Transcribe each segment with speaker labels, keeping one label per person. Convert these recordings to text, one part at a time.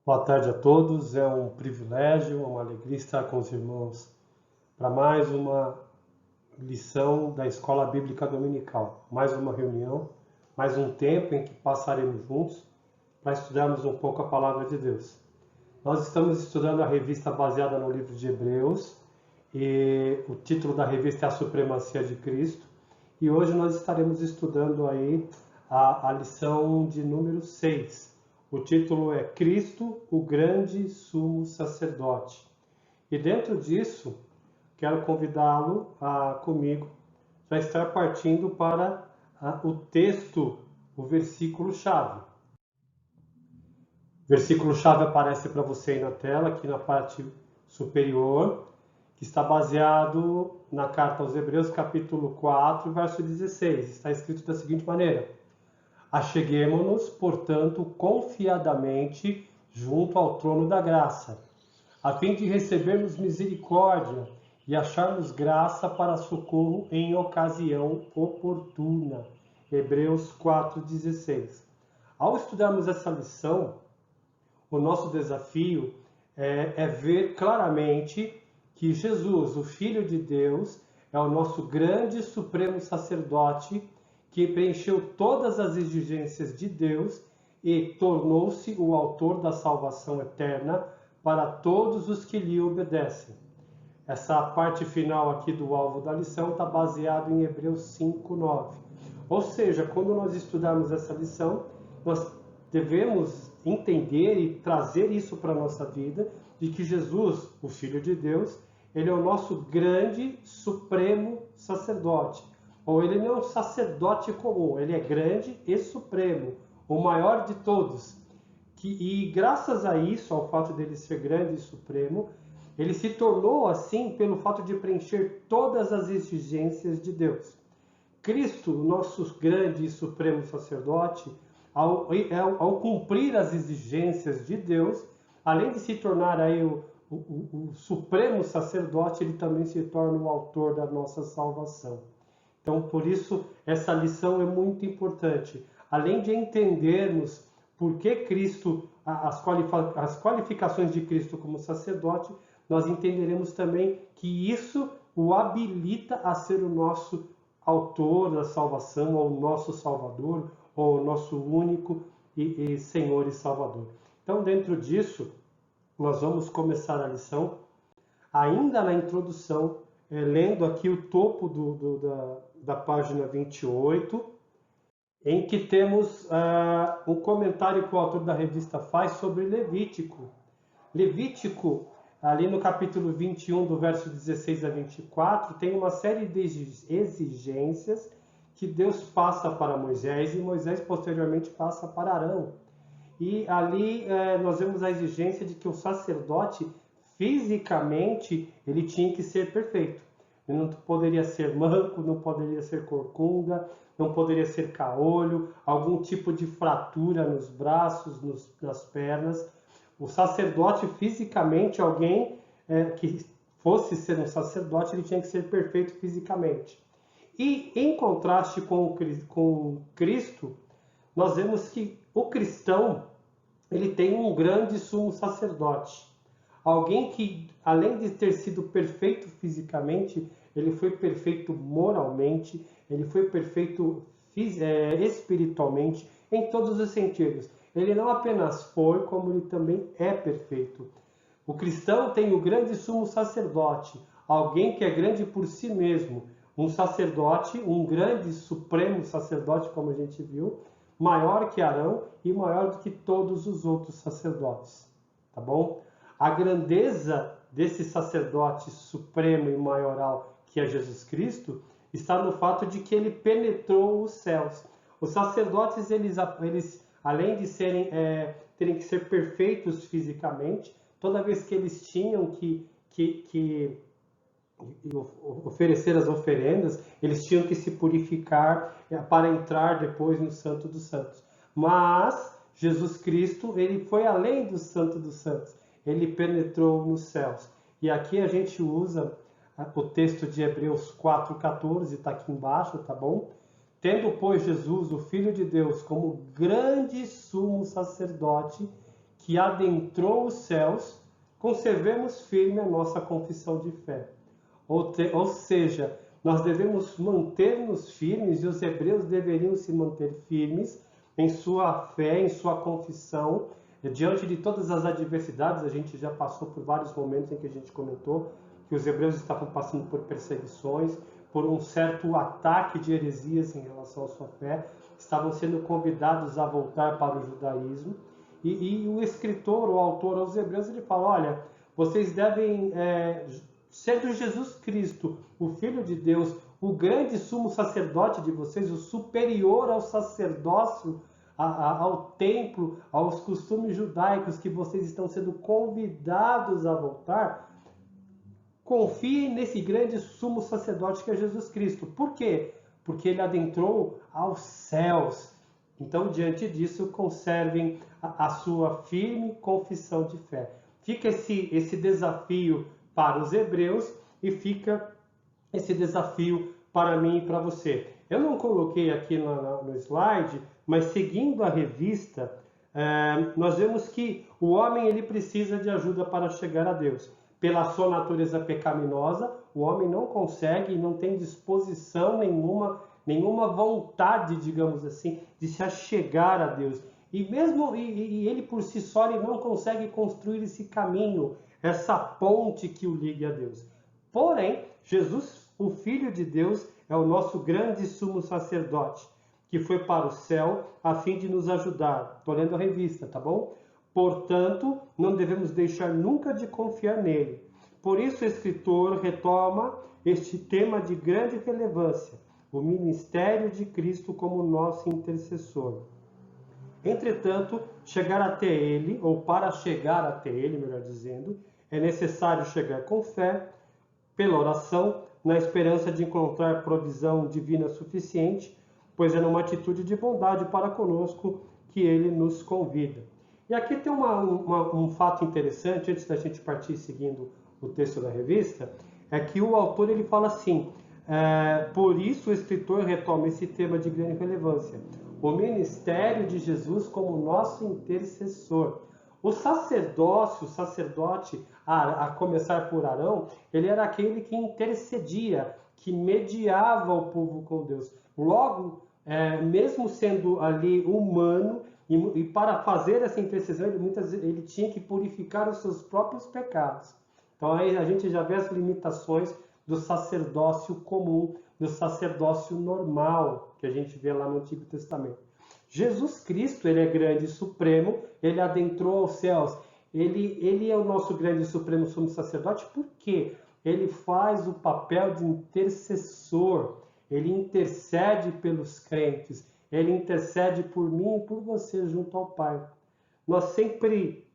Speaker 1: Boa tarde a todos, é um privilégio, uma alegria estar com os irmãos para mais uma lição da Escola Bíblica Dominical, mais uma reunião, mais um tempo em que passaremos juntos para estudarmos um pouco a Palavra de Deus. Nós estamos estudando a revista baseada no livro de Hebreus e o título da revista é A Supremacia de Cristo e hoje nós estaremos estudando aí a lição de número 6. O título é Cristo, o Grande Sumo Sacerdote. E dentro disso, quero convidá-lo a comigo já estar partindo para o texto, o versículo-chave. O versículo-chave aparece para você aí na tela, aqui na parte superior, que está baseado na carta aos Hebreus, capítulo 4, verso 16. Está escrito da seguinte maneira: Acheguemo-nos, portanto, confiadamente junto ao trono da graça, a fim de recebermos misericórdia e acharmos graça para socorro em ocasião oportuna. Hebreus 4,16. Ao estudarmos essa lição, o nosso desafio é ver claramente que Jesus, o Filho de Deus, é o nosso grande supremo sacerdote que preencheu todas as exigências de Deus e tornou-se o autor da salvação eterna para todos os que lhe obedecem. Essa parte final aqui do alvo da lição está baseado em Hebreus 5:9. Ou seja, quando nós estudarmos essa lição, nós devemos entender e trazer isso para a nossa vida, de que Jesus, o Filho de Deus, ele é o nosso grande supremo sacerdote. Ou ele não é um sacerdote comum, ele é grande e supremo, o maior de todos. E graças a isso, ao fato dele ser grande e supremo, ele se tornou assim pelo fato de preencher todas as exigências de Deus. Cristo, o nosso grande e supremo sacerdote, ao cumprir as exigências de Deus, além de se tornar aí o supremo sacerdote, ele também se torna o autor da nossa salvação. Então, por isso, essa lição é muito importante. Além de entendermos por que Cristo, as qualificações de Cristo como sacerdote, nós entenderemos também que isso o habilita a ser o nosso autor da salvação, ou o nosso Salvador, ou o nosso único e Senhor e Salvador. Então, dentro disso, nós vamos começar a lição, ainda na introdução, lendo aqui o topo da página 28, em que temos um comentário que o autor da revista faz sobre Levítico. Levítico, ali no capítulo 21, do verso 16 a 24, tem uma série de exigências que Deus passa para Moisés e Moisés posteriormente passa para Arão. E ali nós vemos a exigência de que o sacerdote, fisicamente, ele tinha que ser perfeito. Ele não poderia ser manco, não poderia ser corcunda, não poderia ser caolho, algum tipo de fratura nos braços, nas pernas. O sacerdote, fisicamente, alguém que fosse ser um sacerdote, ele tinha que ser perfeito fisicamente. E, em contraste com Cristo, nós vemos que o cristão, ele tem um grande sumo sacerdote. Alguém que, além de ter sido perfeito fisicamente, ele foi perfeito moralmente, ele foi perfeito espiritualmente, em todos os sentidos. Ele não apenas foi, como ele também é perfeito. O cristão tem o grande sumo sacerdote, alguém que é grande por si mesmo, um sacerdote, um grande supremo sacerdote, como a gente viu, maior que Arão e maior do que todos os outros sacerdotes, tá bom? A grandeza desse sacerdote supremo e maioral que é Jesus Cristo está no fato de que ele penetrou os céus. Os sacerdotes, eles além de terem que ser perfeitos fisicamente, toda vez que eles tinham que oferecer as oferendas, eles tinham que se purificar para entrar depois no Santo dos Santos. Mas Jesus Cristo, ele foi além do Santo dos Santos, ele penetrou nos céus. E aqui a gente usa o texto de Hebreus 4,14, está aqui embaixo, tá bom? Tendo, pois, Jesus, o Filho de Deus, como grande sumo sacerdote, que adentrou os céus, conservemos firme a nossa confissão de fé. Ou seja, nós devemos manter-nos firmes, e os hebreus deveriam se manter firmes em sua fé, em sua confissão, diante de todas as adversidades. A gente já passou por vários momentos em que a gente comentou que os hebreus estavam passando por perseguições, por um certo ataque de heresias em relação à sua fé, estavam sendo convidados a voltar para o judaísmo. E o escritor, o autor aos hebreus, ele fala, olha, vocês devem, sendo Jesus Cristo, o Filho de Deus, o grande sumo sacerdote de vocês, o superior ao sacerdócio, ao templo, aos costumes judaicos que vocês estão sendo convidados a voltar, confiem nesse grande sumo sacerdote que é Jesus Cristo. Por quê? Porque ele adentrou aos céus. Então, diante disso, conservem a sua firme confissão de fé. Fica esse desafio para os hebreus e fica esse desafio para mim e para você. Eu não coloquei aqui no slide, mas seguindo a revista, nós vemos que o homem ele precisa de ajuda para chegar a Deus. Pela sua natureza pecaminosa, o homem não consegue e não tem disposição nenhuma vontade, digamos assim, de se achegar a Deus. E mesmo ele por si só ele não consegue construir esse caminho, essa ponte que o ligue a Deus. Porém, Jesus, o Filho de Deus, é o nosso grande sumo sacerdote, que foi para o céu a fim de nos ajudar. Estou lendo a revista, tá bom? Portanto, não devemos deixar nunca de confiar nele. Por isso o escritor retoma este tema de grande relevância, o ministério de Cristo como nosso intercessor. Entretanto, chegar até ele, ou para chegar até ele, melhor dizendo, é necessário chegar com fé, pela oração, na esperança de encontrar provisão divina suficiente, pois é numa atitude de bondade para conosco que ele nos convida. E aqui tem um fato interessante, antes da gente partir seguindo o texto da revista, é que o autor ele fala assim, por isso o escritor retoma esse tema de grande relevância, o ministério de Jesus como nosso intercessor. O sacerdote, a começar por Arão, ele era aquele que intercedia, que mediava o povo com Deus. Logo, mesmo sendo ali humano, e para fazer essa intercessão, ele tinha que purificar os seus próprios pecados. Então aí a gente já vê as limitações do sacerdócio comum, do sacerdócio normal, que a gente vê lá no Antigo Testamento. Jesus Cristo, ele é grande e supremo, ele adentrou aos céus. Ele é o nosso grande e supremo sumo sacerdote, porque ele faz o papel de intercessor. Ele intercede pelos crentes. Ele intercede por mim e por você junto ao Pai. Nós sempre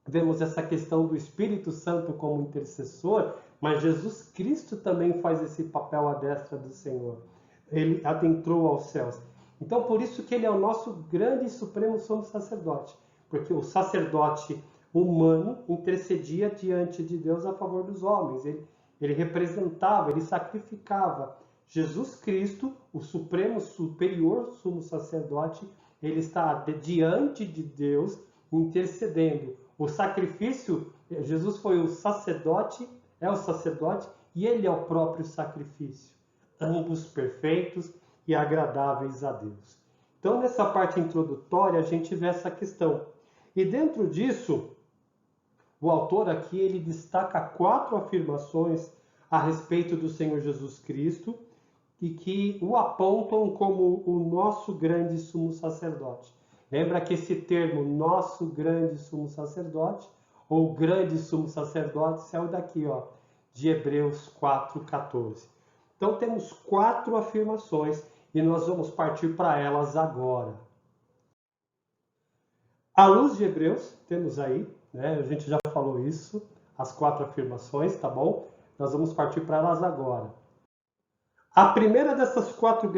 Speaker 1: vemos essa questão do Espírito Santo como intercessor, mas Jesus Cristo também faz esse papel à destra do Senhor. Ele adentrou aos céus. Então, por isso que ele é o nosso grande e supremo sumo sacerdote. Porque o sacerdote humano intercedia diante de Deus a favor dos homens. Ele representava, ele sacrificava. Jesus Cristo, o supremo, superior sumo sacerdote, ele está diante de Deus intercedendo. O sacrifício, Jesus foi o sacerdote, é o sacerdote e ele é o próprio sacrifício. Ambos perfeitos e agradáveis a Deus. Então, nessa parte introdutória, a gente vê essa questão. E dentro disso, o autor aqui ele destaca 4 afirmações a respeito do Senhor Jesus Cristo e que o apontam como o nosso grande sumo sacerdote. Lembra que esse termo, nosso grande sumo sacerdote, ou grande sumo sacerdote, saiu daqui, ó, de Hebreus 4:14. Então temos 4 afirmações e nós vamos partir para elas agora. À luz de Hebreus, temos aí, né, a gente já falou isso, as 4 afirmações, tá bom? Nós vamos partir para elas agora. A primeira dessas 4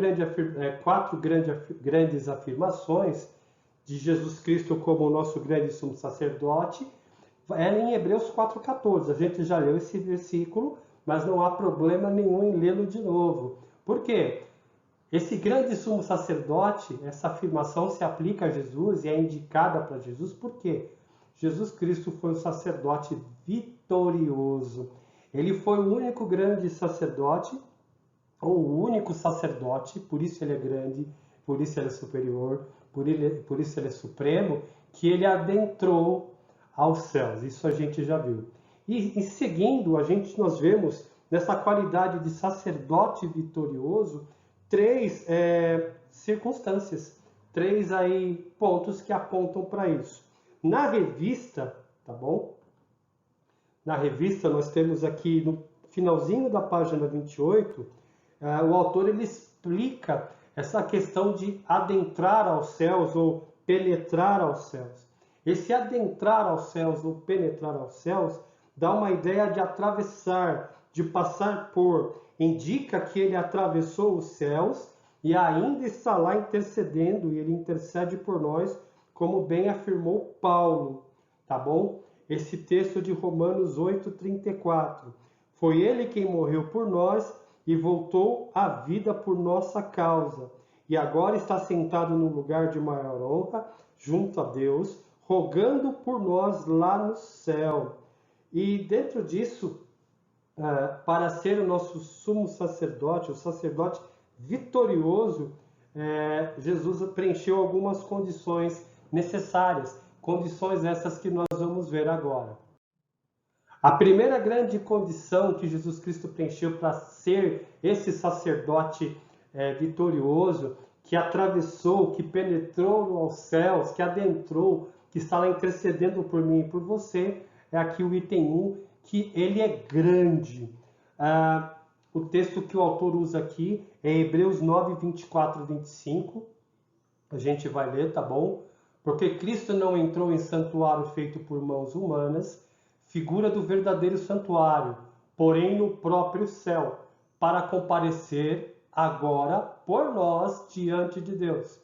Speaker 1: grandes afirmações de Jesus Cristo como o nosso grande sumo sacerdote é em Hebreus 4:14. A gente já leu esse versículo, mas não há problema nenhum em lê-lo de novo. Por quê? Esse grande sumo sacerdote, essa afirmação se aplica a Jesus e é indicada para Jesus, por quê? Jesus Cristo foi um sacerdote vitorioso. Ele foi o único grande sacerdote, ou o único sacerdote, por isso ele é grande, por isso ele é superior, por isso ele é supremo, que ele adentrou aos céus. Isso a gente já viu. E seguindo, nós vemos nessa qualidade de sacerdote vitorioso, três circunstâncias, três aí pontos que apontam para isso. Na revista, tá bom? Na revista nós temos aqui no finalzinho da página 28, o autor ele explica essa questão de adentrar aos céus ou penetrar aos céus. Esse adentrar aos céus ou penetrar aos céus dá uma ideia de atravessar, de passar por. Indica que ele atravessou os céus e ainda está lá intercedendo, e ele intercede por nós, como bem afirmou Paulo, tá bom? Esse texto de Romanos 8:34. Foi ele quem morreu por nós e voltou à vida por nossa causa. E agora está sentado no lugar de maior honra, junto a Deus, rogando por nós lá no céu. E dentro disso, para ser o nosso sumo sacerdote, o sacerdote vitorioso, Jesus preencheu algumas condições necessárias, condições essas que nós vamos ver agora. A primeira grande condição que Jesus Cristo preencheu para ser esse sacerdote vitorioso, que atravessou, que penetrou aos céus, que adentrou, que está lá intercedendo por mim e por você, é aqui o item 1, que ele é grande. O texto que o autor usa aqui é Hebreus 9, 24 e 25. A gente vai ler, tá bom? Porque Cristo não entrou em santuário feito por mãos humanas, figura do verdadeiro santuário, porém no próprio céu, para comparecer agora por nós diante de Deus.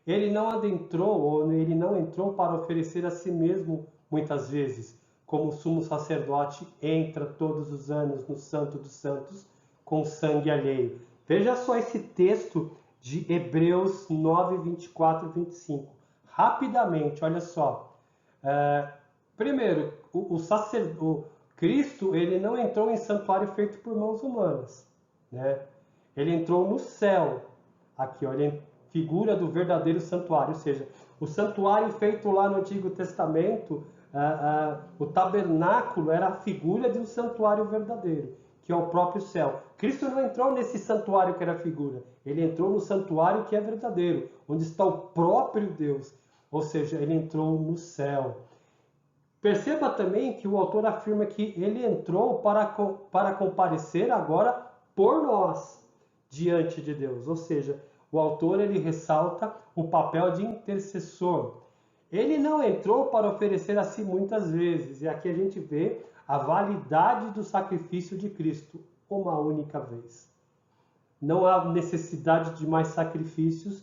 Speaker 1: Ele não adentrou, ou ele não entrou para oferecer a si mesmo muitas vezes, como o sumo sacerdote entra todos os anos no Santo dos Santos com sangue alheio. Veja só esse texto de Hebreus 9, 24 e 25. Rapidamente, olha só. Primeiro, o Cristo ele não entrou em santuário feito por mãos humanas, né? Ele entrou no céu. Aqui, olha, ele figura do verdadeiro santuário, ou seja, o santuário feito lá no Antigo Testamento, o tabernáculo era a figura de um santuário verdadeiro, que é o próprio céu. Cristo não entrou nesse santuário que era figura, ele entrou no santuário que é verdadeiro, onde está o próprio Deus, ou seja, ele entrou no céu. Perceba também que o autor afirma que ele entrou para comparecer agora por nós diante de Deus, ou seja, o autor ele ressalta o papel de intercessor. Ele não entrou para oferecer a si muitas vezes, e aqui a gente vê a validade do sacrifício de Cristo, uma única vez. Não há necessidade de mais sacrifícios,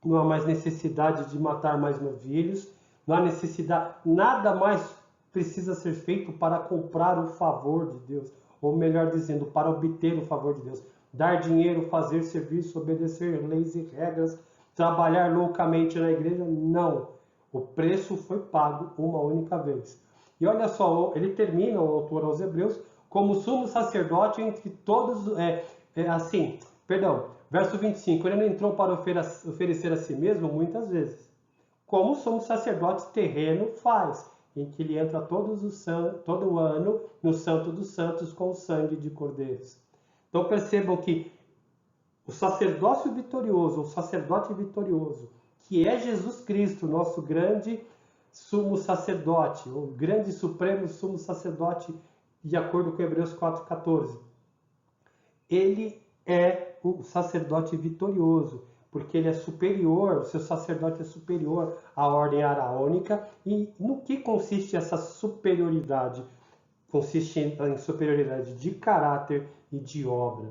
Speaker 1: não há mais necessidade de matar mais novilhos, não há necessidade, nada mais precisa ser feito para comprar o favor de Deus, ou melhor dizendo, para obter o favor de Deus. Dar dinheiro, fazer serviço, obedecer leis e regras, trabalhar loucamente na igreja, não. O preço foi pago uma única vez. E olha só, ele termina, o autor aos Hebreus, como sumo sacerdote entre todos, verso 25, ele não entrou para oferecer a si mesmo muitas vezes, como o sumo sacerdote terreno faz, em que ele entra todo ano no Santo dos Santos com o sangue de cordeiros. Então percebam que o sacerdócio vitorioso, o sacerdote vitorioso, que é Jesus Cristo, nosso grande sumo sacerdote, o grande supremo sumo sacerdote, de acordo com Hebreus 4,14. Ele é o sacerdote vitorioso, porque ele é superior, o seu sacerdote é superior à ordem araônica. E no que consiste essa superioridade? Consiste em superioridade de caráter e de obra.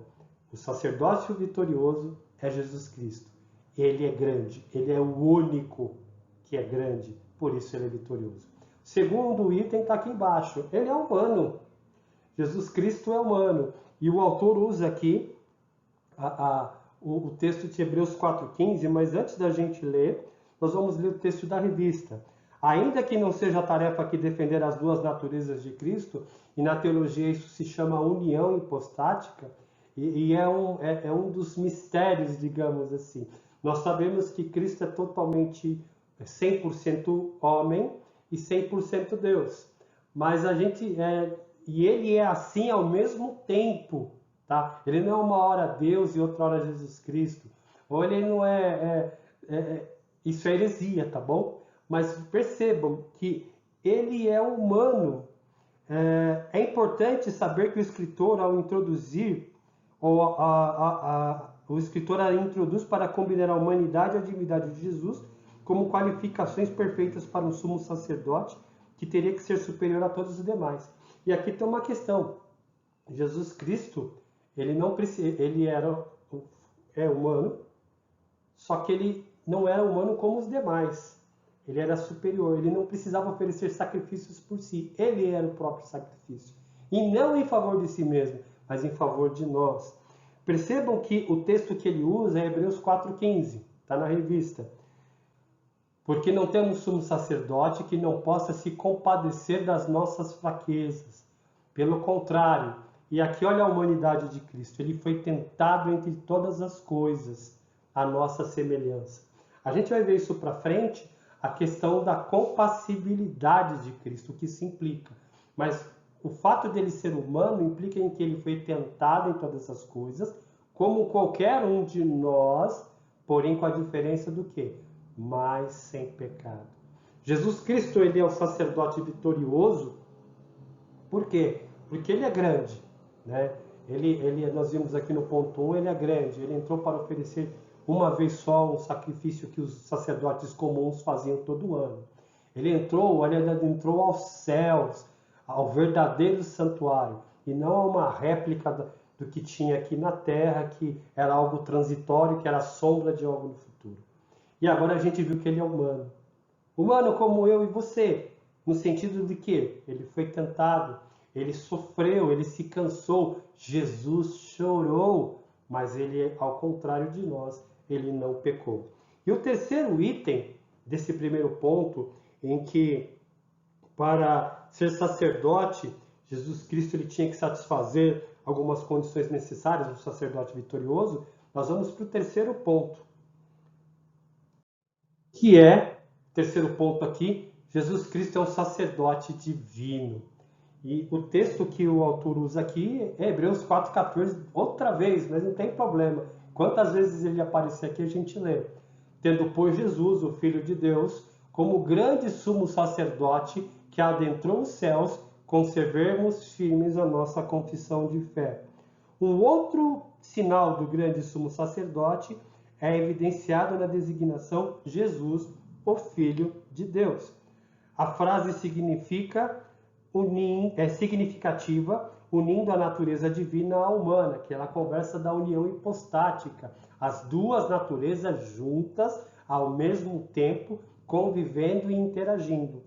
Speaker 1: O sacerdócio vitorioso é Jesus Cristo. Ele é grande, ele é o único que é grande, por isso ele é vitorioso. O segundo item está aqui embaixo, ele é humano. Jesus Cristo é humano. E o autor usa aqui o texto de Hebreus 4,15, mas antes da gente ler, nós vamos ler o texto da revista. Ainda que não seja a tarefa aqui defender as duas naturezas de Cristo, e na teologia isso se chama união hipostática, e é um dos mistérios, digamos assim. Nós sabemos que Cristo é totalmente 100% homem e 100% Deus. Mas e ele é assim ao mesmo tempo, tá? Ele não é uma hora Deus e outra hora Jesus Cristo. Ou ele não isso é heresia, tá bom? Mas percebam que ele é humano. É importante saber que o escritor, ao introduzir, o escritor a introduz para combinar a humanidade e a divindade de Jesus como qualificações perfeitas para um sumo sacerdote que teria que ser superior a todos os demais. E aqui tem uma questão. Jesus Cristo, ele é humano, só que ele não era humano como os demais. Ele era superior, ele não precisava oferecer sacrifícios por si. Ele era o próprio sacrifício. E não em favor de si mesmo, mas em favor de nós. Percebam que o texto que ele usa é Hebreus 4,15. Está na revista. Porque não temos sumo sacerdote que não possa se compadecer das nossas fraquezas. Pelo contrário, e aqui olha a humanidade de Cristo. Ele foi tentado entre todas as coisas, a nossa semelhança. A gente vai ver isso para frente, a questão da compassibilidade de Cristo, o que isso implica. Mas o fato dele ser humano implica em que ele foi tentado em todas as coisas, como qualquer um de nós, porém com a diferença do quê? Mas sem pecado. Jesus Cristo, ele é o sacerdote vitorioso. Por quê? Porque ele é grande, né? Nós vimos aqui no ponto 1, ele é grande. Ele entrou para oferecer uma vez só um sacrifício que os sacerdotes comuns faziam todo ano. Ele entrou aos céus, ao verdadeiro santuário, e não a uma réplica do que tinha aqui na terra, que era algo transitório, que era a sombra de algo no futuro. E agora a gente viu que ele é humano. Humano como eu e você, no sentido de que ele foi tentado, ele sofreu, ele se cansou, Jesus chorou, mas ele, ao contrário de nós, ele não pecou. E o terceiro item desse primeiro ponto, em que para ser sacerdote, Jesus Cristo ele tinha que satisfazer algumas condições necessárias do sacerdote vitorioso, nós vamos para o terceiro ponto, que é, terceiro ponto aqui, Jesus Cristo é um sacerdote divino. E o texto que o autor usa aqui é Hebreus 4,14, outra vez, mas não tem problema. Quantas vezes ele aparecer aqui, a gente lê. Tendo, pois, Jesus, o Filho de Deus, como grande sumo sacerdote que adentrou os céus, conservemos firmes a nossa confissão de fé. Um outro sinal do grande sumo sacerdote é evidenciado na designação Jesus, o Filho de Deus. A frase é significativa, unindo a natureza divina à humana, que ela conversa da união hipostática, as duas naturezas juntas ao mesmo tempo, convivendo e interagindo.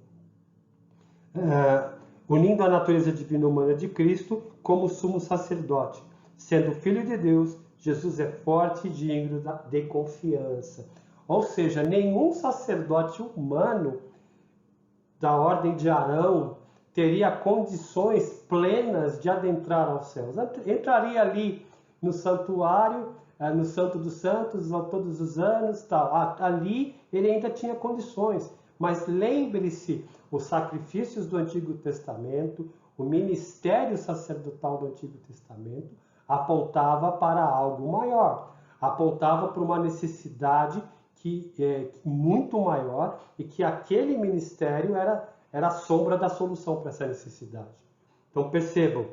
Speaker 1: Unindo a natureza divina e humana de Cristo como sumo sacerdote. Sendo Filho de Deus, Jesus é forte e digno de confiança. Ou seja, nenhum sacerdote humano da ordem de Arão teria condições plenas de adentrar aos céus. Entraria ali no santuário, no Santo dos Santos, todos os anos, tal. Ali ele ainda tinha condições. Mas lembre-se, os sacrifícios do Antigo Testamento, o ministério sacerdotal do Antigo Testamento, apontava para algo maior. Apontava para uma necessidade que é muito maior e que aquele ministério era a sombra da solução para essa necessidade. Então percebam,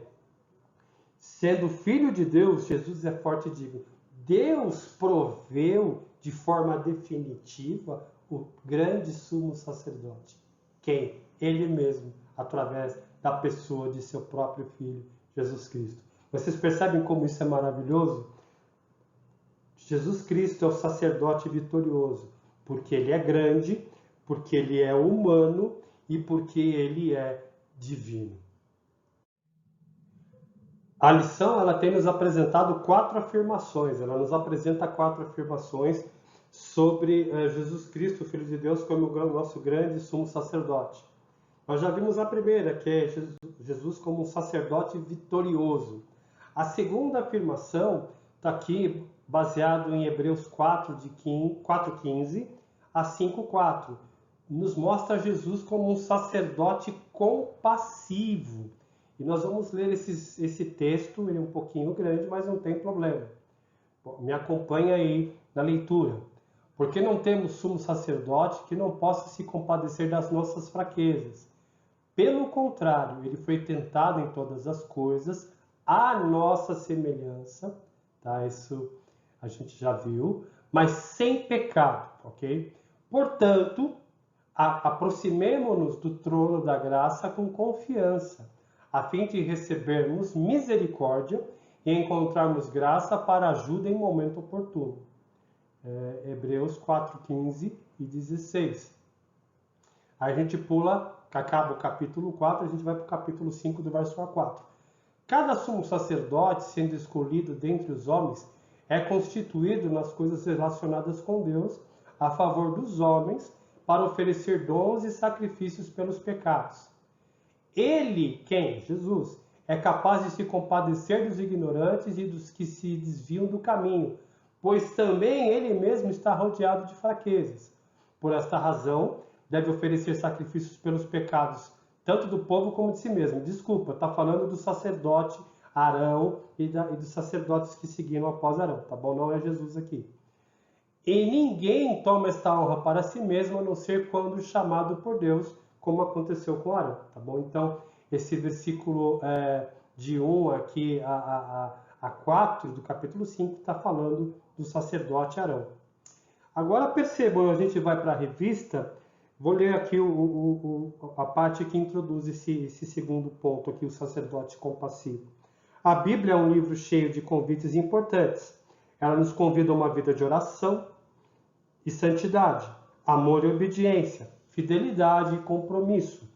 Speaker 1: sendo Filho de Deus, Jesus é forte e digno. Deus proveu de forma definitiva o grande sumo sacerdote. Quem? Ele mesmo, através da pessoa de seu próprio Filho, Jesus Cristo. Vocês percebem como isso é maravilhoso? Jesus Cristo é o sacerdote vitorioso, porque ele é grande, porque ele é humano e porque ele é divino. A lição ela tem nos apresentado 4 afirmações. Ela nos apresenta 4 afirmações sobre Jesus Cristo, Filho de Deus, como o nosso grande sumo sacerdote. Nós já vimos a primeira, que é Jesus como um sacerdote vitorioso. A segunda afirmação está aqui baseado em Hebreus 4:15 a 5:4. Nos mostra Jesus como um sacerdote compassivo. E nós vamos ler esse texto, ele é um pouquinho grande, mas não tem problema. Me acompanha aí na leitura. Porque não temos sumo sacerdote que não possa se compadecer das nossas fraquezas. Pelo contrário, ele foi tentado em todas as coisas, à nossa semelhança, tá? Isso a gente já viu, mas sem pecado, ok? Portanto, aproximemo-nos do trono da graça com confiança, a fim de recebermos misericórdia e encontrarmos graça para ajuda em momento oportuno. Hebreus 4:15 e 16. Aí a gente pula, acaba o capítulo 4, a gente vai para o capítulo 5, do verso 1 a 4. Cada sumo sacerdote, sendo escolhido dentre os homens, é constituído nas coisas relacionadas com Deus, a favor dos homens, para oferecer dons e sacrifícios pelos pecados. Ele, quem? Jesus, é capaz de se compadecer dos ignorantes e dos que se desviam do caminho, pois também ele mesmo está rodeado de fraquezas. Por esta razão, deve oferecer sacrifícios pelos pecados, tanto do povo como de si mesmo. Desculpa, está falando do sacerdote Arão e dos sacerdotes que seguiram após Arão, tá bom? Não é Jesus aqui. E ninguém toma esta honra para si mesmo, a não ser quando chamado por Deus, como aconteceu com Arão, tá bom? Então, esse versículo de 1 aqui a 4 do capítulo 5 está falando do sacerdote Arão. Agora percebam, a gente vai para a revista, vou ler aqui a parte que introduz esse segundo ponto aqui, o sacerdote compassivo. A Bíblia é um livro cheio de convites importantes. Ela nos convida a uma vida de oração e santidade, amor e obediência, fidelidade e compromisso.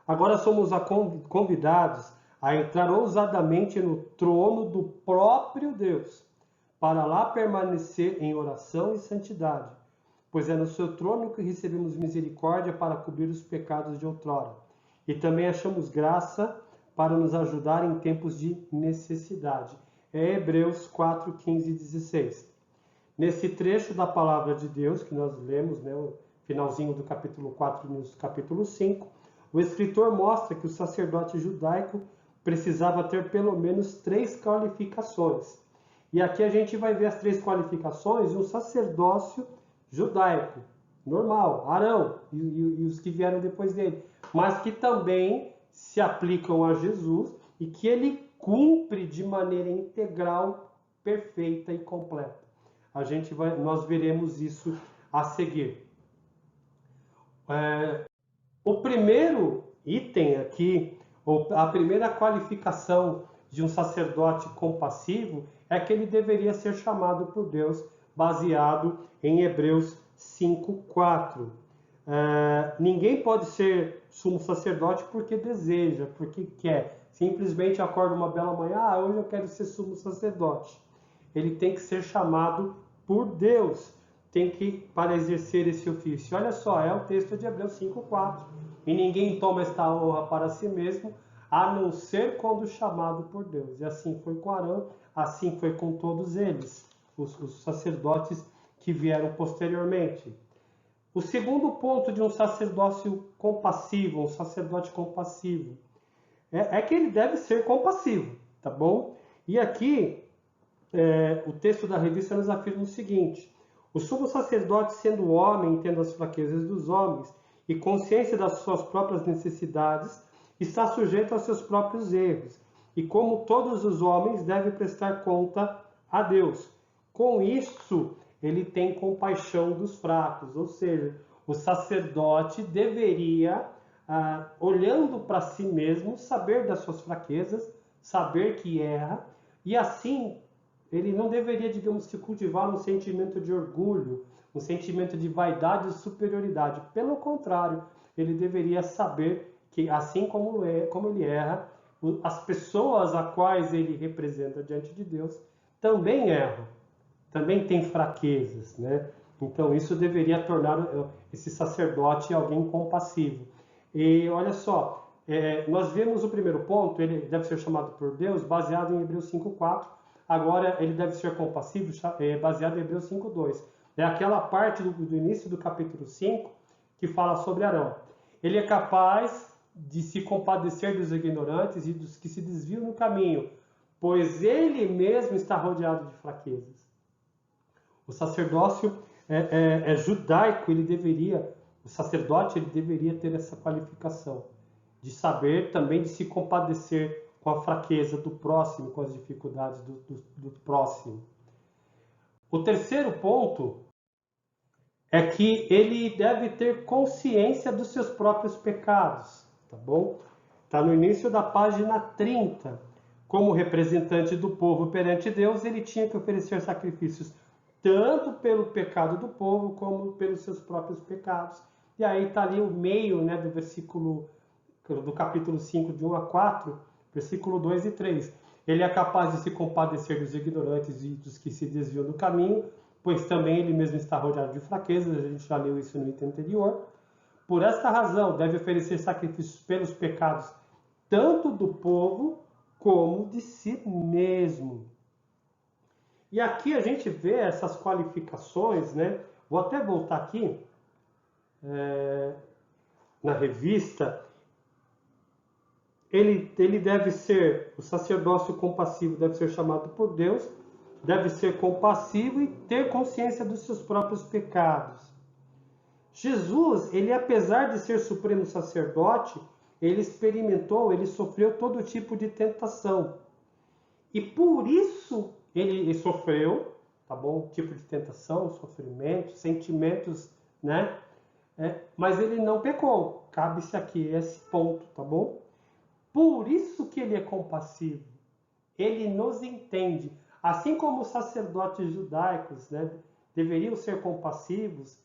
Speaker 1: Agora somos convidados a entrar ousadamente no trono do próprio Deus, para lá permanecer em oração e santidade, pois é no seu trono que recebemos misericórdia para cobrir os pecados de outrora, e também achamos graça para nos ajudar em tempos de necessidade. É Hebreus 4:15 e 16. Nesse trecho da palavra de Deus, que nós lemos, né, o finalzinho do capítulo 4 e no capítulo 5, o escritor mostra que o sacerdote judaico precisava ter pelo menos 3 qualificações. E aqui a gente vai ver as 3 qualificações de um sacerdócio judaico, normal, Arão e os que vieram depois dele, mas que também se aplicam a Jesus e que ele cumpre de maneira integral, perfeita e completa. Nós veremos isso a seguir. O primeiro item aqui, a primeira qualificação de um sacerdote compassivo é que ele deveria ser chamado por Deus, baseado em Hebreus 5:4. Ninguém pode ser sumo sacerdote porque deseja, porque quer. Simplesmente acorda uma bela manhã, hoje eu quero ser sumo sacerdote. Ele tem que ser chamado por Deus, para exercer esse ofício. Olha só, é o texto de Hebreus 5:4. E ninguém toma esta honra para si mesmo, a não ser quando chamado por Deus. E assim foi com Arão, assim foi com todos eles, os sacerdotes que vieram posteriormente. O segundo ponto de um sacerdócio compassivo, um sacerdote compassivo, é que ele deve ser compassivo, tá bom? E aqui, o texto da revista nos afirma o seguinte: o sumo sacerdote, sendo homem, entendo as fraquezas dos homens e consciência das suas próprias necessidades, está sujeito aos seus próprios erros, e como todos os homens, deve prestar conta a Deus. Com isso, ele tem compaixão dos fracos, ou seja, o sacerdote deveria, olhando para si mesmo, saber das suas fraquezas, saber que erra, e assim ele não deveria, digamos, se cultivar um sentimento de orgulho, um sentimento de vaidade e superioridade. Pelo contrário, ele deveria saber que, assim como ele erra, as pessoas a quais ele representa diante de Deus também erram. também tem fraquezas, né? Então isso deveria tornar esse sacerdote alguém compassivo. E olha só, nós vemos o primeiro ponto, ele deve ser chamado por Deus, baseado em Hebreus 5:4. Agora ele deve ser compassivo, baseado em Hebreus 5:2. É aquela parte do início do capítulo 5 que fala sobre Arão. Ele é capaz de se compadecer dos ignorantes e dos que se desviam no caminho, pois ele mesmo está rodeado de fraquezas. O sacerdócio judaico, o sacerdote ele deveria ter essa qualificação de saber também de se compadecer com a fraqueza do próximo, com as dificuldades do próximo. O terceiro ponto é que ele deve ter consciência dos seus próprios pecados, tá bom? Está no início da página 30. Como representante do povo perante Deus, ele tinha que oferecer sacrifícios tanto pelo pecado do povo como pelos seus próprios pecados. E aí está ali o meio, né, do capítulo 5, de 1 a 4, versículo 2 e 3. Ele é capaz de se compadecer dos ignorantes e dos que se desviam do caminho, pois também ele mesmo está rodeado de fraquezas, a gente já leu isso no item anterior. Por esta razão, deve oferecer sacrifícios pelos pecados, tanto do povo como de si mesmo. E aqui a gente vê essas qualificações, né? Vou até voltar aqui na revista. Ele deve ser, o sacerdócio compassivo deve ser chamado por Deus, deve ser compassivo e ter consciência dos seus próprios pecados. Jesus, ele apesar de ser supremo sacerdote, ele sofreu todo tipo de tentação. E por isso ele sofreu, tá bom? Tipo de tentação, sofrimento, sentimentos, né? Mas ele não pecou. Cabe-se aqui esse ponto, tá bom? Por isso que ele é compassivo. Ele nos entende. Assim como os sacerdotes judaicos, né, deveriam ser compassivos,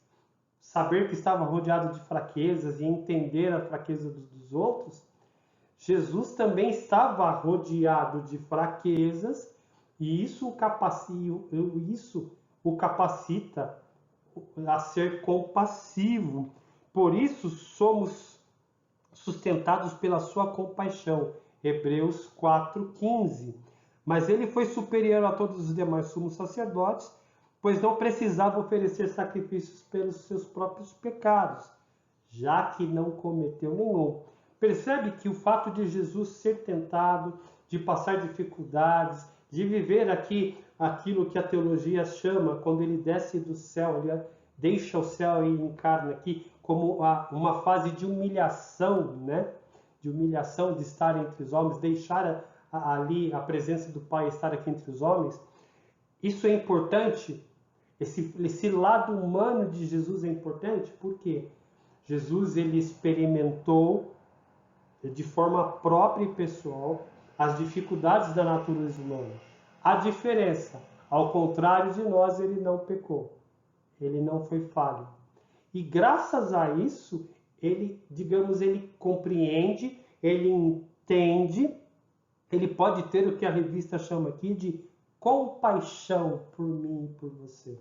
Speaker 1: saber que estava rodeado de fraquezas e entender a fraqueza dos outros, Jesus também estava rodeado de fraquezas e isso o capacita a ser compassivo. Por isso somos sustentados pela sua compaixão. Hebreus 4:15. Mas ele foi superior a todos os demais sumos sacerdotes, pois não precisava oferecer sacrifícios pelos seus próprios pecados, já que não cometeu nenhum. Percebe que o fato de Jesus ser tentado, de passar dificuldades, de viver aqui aquilo que a teologia chama, quando ele desce do céu, ele deixa o céu e encarna aqui, como uma fase de humilhação, né? De humilhação, de estar entre os homens, deixar ali a presença do Pai, estar aqui entre os homens. Isso é importante, esse lado humano de Jesus é importante, porque Jesus ele experimentou de forma própria e pessoal as dificuldades da natureza humana. A diferença, ao contrário de nós, ele não pecou, ele não foi falho. E graças a isso, ele compreende, ele entende, ele pode ter o que a revista chama aqui de compaixão por mim e por você.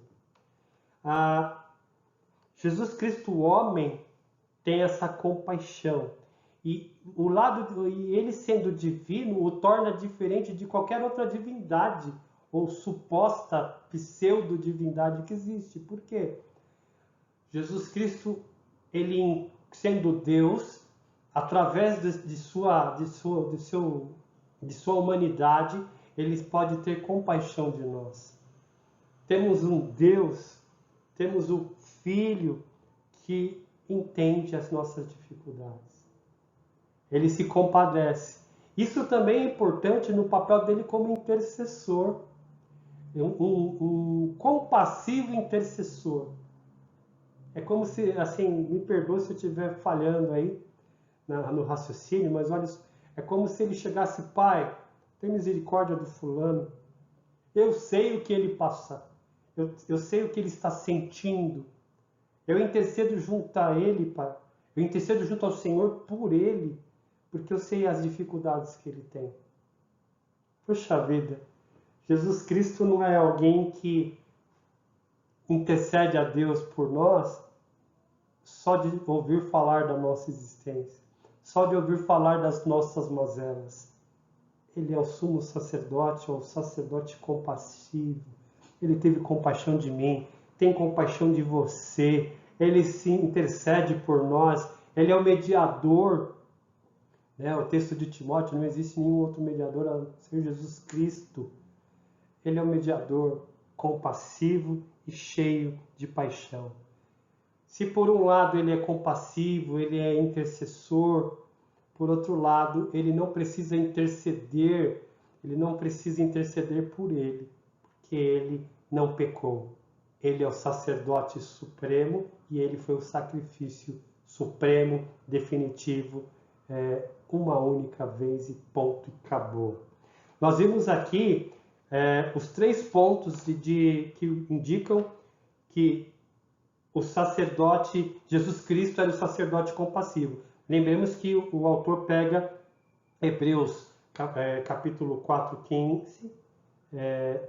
Speaker 1: Jesus Cristo, o homem, tem essa compaixão. E ele sendo divino, o torna diferente de qualquer outra divindade ou suposta pseudo-divindade que existe. Por quê? Jesus Cristo, ele sendo Deus, através de sua humanidade, ele pode ter compaixão de nós. Temos um Deus, temos um Filho que entende as nossas dificuldades. Ele se compadece. Isso também é importante no papel dele como intercessor. Um compassivo intercessor. É como se, assim, me perdoe se eu estiver falhando aí no raciocínio, mas olha, é como se ele chegasse: Pai, tem misericórdia do fulano. Eu sei o que ele passa. Eu sei o que ele está sentindo. Eu intercedo junto a ele, Pai. Eu intercedo junto ao Senhor por ele, porque eu sei as dificuldades que ele tem. Poxa vida, Jesus Cristo não é alguém que intercede a Deus por nós só de ouvir falar da nossa existência, só de ouvir falar das nossas mazelas. Ele é o sumo sacerdote, é o sacerdote compassivo. Ele teve compaixão de mim, tem compaixão de você. Ele se intercede por nós. Ele é o mediador. O texto de Timóteo, não existe nenhum outro mediador a não ser Jesus Cristo. Ele é o mediador compassivo e cheio de paixão. Se por um lado ele é compassivo, ele é intercessor, por outro lado, ele não precisa interceder por ele, porque ele não pecou. Ele é o sacerdote supremo e ele foi o sacrifício supremo, definitivo, uma única vez e ponto, e acabou. Nós vimos aqui os 3 pontos que indicam que o sacerdote, Jesus Cristo, era o sacerdote compassivo. Lembremos que o autor pega Hebreus capítulo 4:15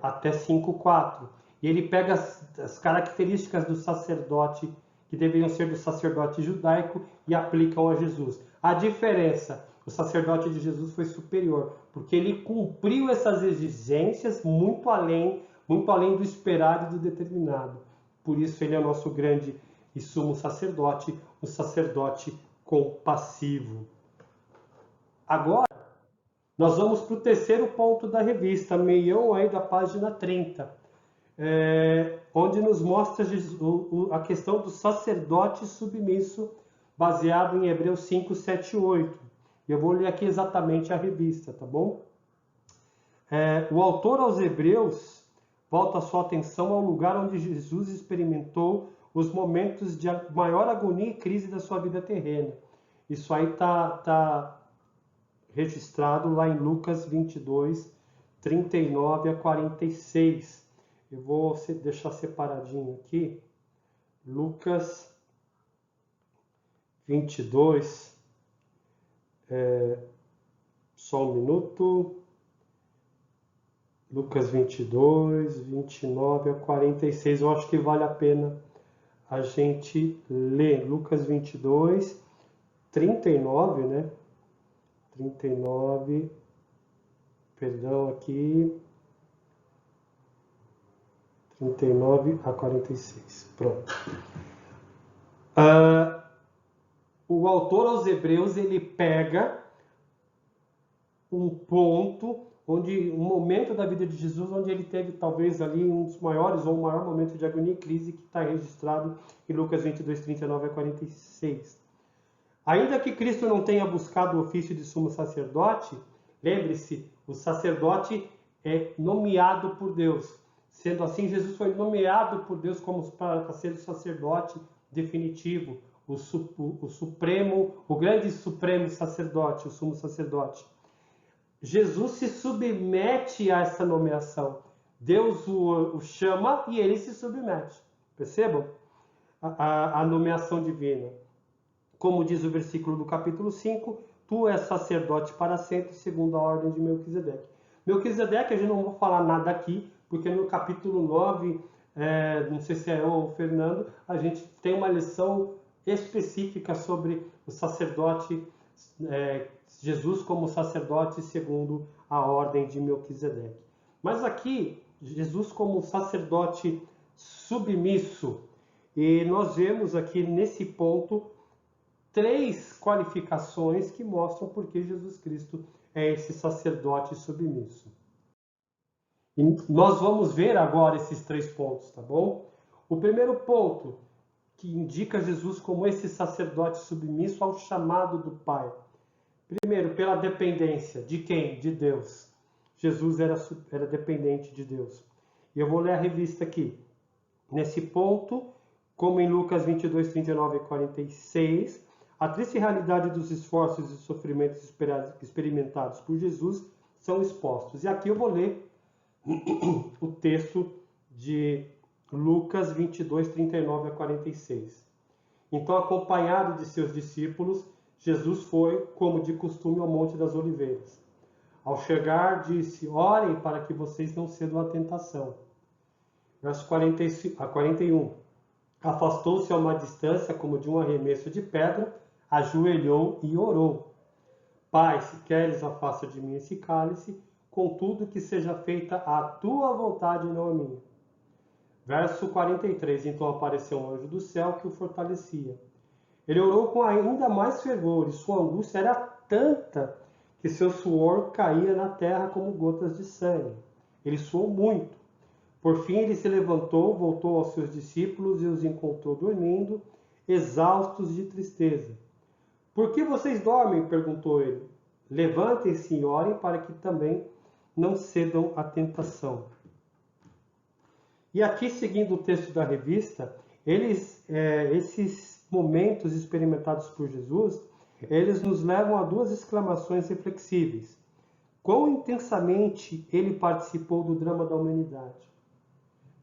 Speaker 1: até 5:4. E ele pega as características do sacerdote, que deveriam ser do sacerdote judaico, e aplicam a Jesus. A diferença, o sacerdote de Jesus foi superior, porque ele cumpriu essas exigências muito além do esperado e do determinado. Por isso ele é o nosso grande e sumo sacerdote, o sacerdote compassivo. Agora, nós vamos para o 3º ponto da revista, meião aí da página 30, onde nos mostra a questão do sacerdote submisso, baseado em Hebreus 5, 7 e 8. Eu vou ler aqui exatamente a revista, tá bom? O autor aos Hebreus volta a sua atenção ao lugar onde Jesus experimentou os momentos de maior agonia e crise da sua vida terrena. Isso aí está registrado lá em Lucas 22, 39 a 46. Eu vou deixar separadinho aqui. Lucas 22, só um minuto. Lucas 22, 29 a 46. Eu acho que vale a pena a gente ler. Lucas 22, 39, né? 39, perdão, aqui. 39 a 46. Pronto. O autor aos Hebreus, ele pega um ponto, um momento da vida de Jesus, onde ele teve talvez ali um dos maiores ou o maior momento de agonia e crise, que está registrado em Lucas 22, 39 a 46. Ainda que Cristo não tenha buscado o ofício de sumo sacerdote, lembre-se, o sacerdote é nomeado por Deus. Sendo assim, Jesus foi nomeado por Deus para ser o sacerdote definitivo, o supremo, o grande supremo sacerdote, o sumo sacerdote. Jesus se submete a essa nomeação. Deus o chama e ele se submete. Percebam a nomeação divina. Como diz o versículo do capítulo 5, tu és sacerdote para sempre, segundo a ordem de Melquisedeque. Melquisedeque, a gente não vai falar nada aqui, porque no capítulo 9, não sei se é eu ou o Fernando, a gente tem uma lição específica sobre o sacerdote, Jesus como sacerdote segundo a ordem de Melquisedeque. Mas aqui, Jesus como sacerdote submisso, e nós vemos aqui nesse ponto 3 qualificações que mostram por que Jesus Cristo é esse sacerdote submisso. E nós vamos ver agora esses 3 pontos, tá bom? O primeiro ponto, que indica Jesus como esse sacerdote submisso ao chamado do Pai. Primeiro, pela dependência. De quem? De Deus. Jesus era dependente de Deus. E eu vou ler a revista aqui. Nesse ponto, como em Lucas 22, 39 e 46, a triste realidade dos esforços e sofrimentos experimentados por Jesus são expostos. E aqui eu vou ler o texto de Lucas 22, 39 a 46. Então, acompanhado de seus discípulos, Jesus foi, como de costume, ao Monte das Oliveiras. Ao chegar, disse: orem para que vocês não cedam à tentação. Verso 45 a 41. Afastou-se a uma distância como de um arremesso de pedra, ajoelhou e orou. Pai, se queres, afasta de mim esse cálice, contudo que seja feita a tua vontade e não a minha. Verso 43. Então apareceu um anjo do céu que o fortalecia. Ele orou com ainda mais fervor, e sua angústia era tanta que seu suor caía na terra como gotas de sangue. Ele suou muito. Por fim, ele se levantou, voltou aos seus discípulos e os encontrou dormindo, exaustos de tristeza. Por que vocês dormem? Perguntou ele. Levantem-se e orem para que também não cedam à tentação. E aqui, seguindo o texto da revista, esses momentos experimentados por Jesus, eles nos levam a duas exclamações reflexíveis. Quão intensamente ele participou do drama da humanidade?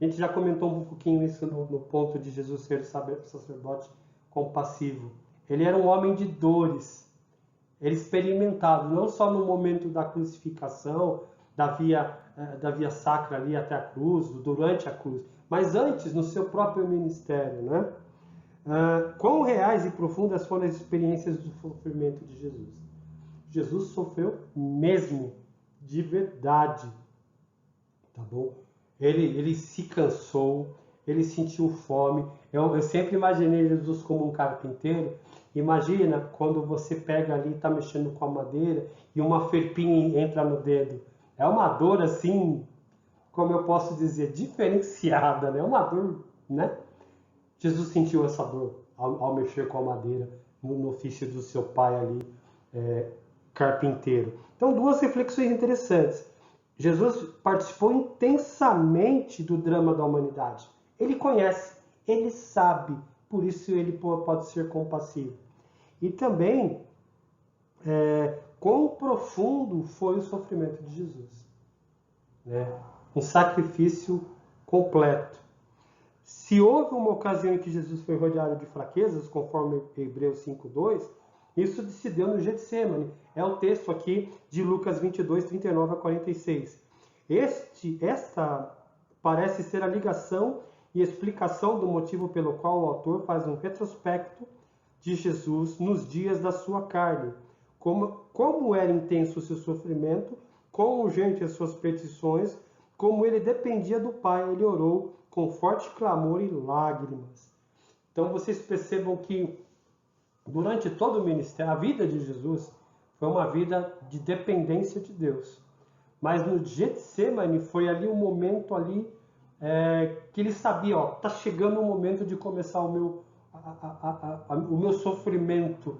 Speaker 1: A gente já comentou um pouquinho isso no ponto de Jesus ser sacerdote compassivo. Ele era um homem de dores. Ele experimentava, não só no momento da crucificação, da via sacra ali até a cruz, durante a cruz, mas antes, no seu próprio ministério, né? Quão reais e profundas foram as experiências do sofrimento de Jesus? Jesus sofreu mesmo, de verdade, tá bom? Ele se cansou, ele sentiu fome. Eu sempre imaginei Jesus como um carpinteiro. Imagina quando você pega ali e está mexendo com a madeira e uma ferpinha entra no dedo. É uma dor assim, como eu posso dizer, diferenciada, né? Uma dor, né? Jesus sentiu essa dor ao mexer com a madeira no ofício do seu pai ali, carpinteiro. Então, duas reflexões interessantes. Jesus participou intensamente do drama da humanidade. Ele conhece, ele sabe, por isso ele pode ser compassivo. E também, quão profundo foi o sofrimento de Jesus. Né? Um sacrifício completo. Se houve uma ocasião em que Jesus foi rodeado de fraquezas, conforme Hebreus 5:2, isso se deu no Getsemane. É o texto aqui de Lucas 22, 39 a 46. Esta parece ser a ligação e explicação do motivo pelo qual o autor faz um retrospecto de Jesus nos dias da sua carne. Como era intenso o seu sofrimento, quão urgente as suas petições, como ele dependia do Pai, ele orou com forte clamor e lágrimas. Então vocês percebam que durante todo o ministério, a vida de Jesus foi uma vida de dependência de Deus. Mas no Getsemane foi ali um momento ali que ele sabia, ó, tá chegando o momento de começar o meu sofrimento,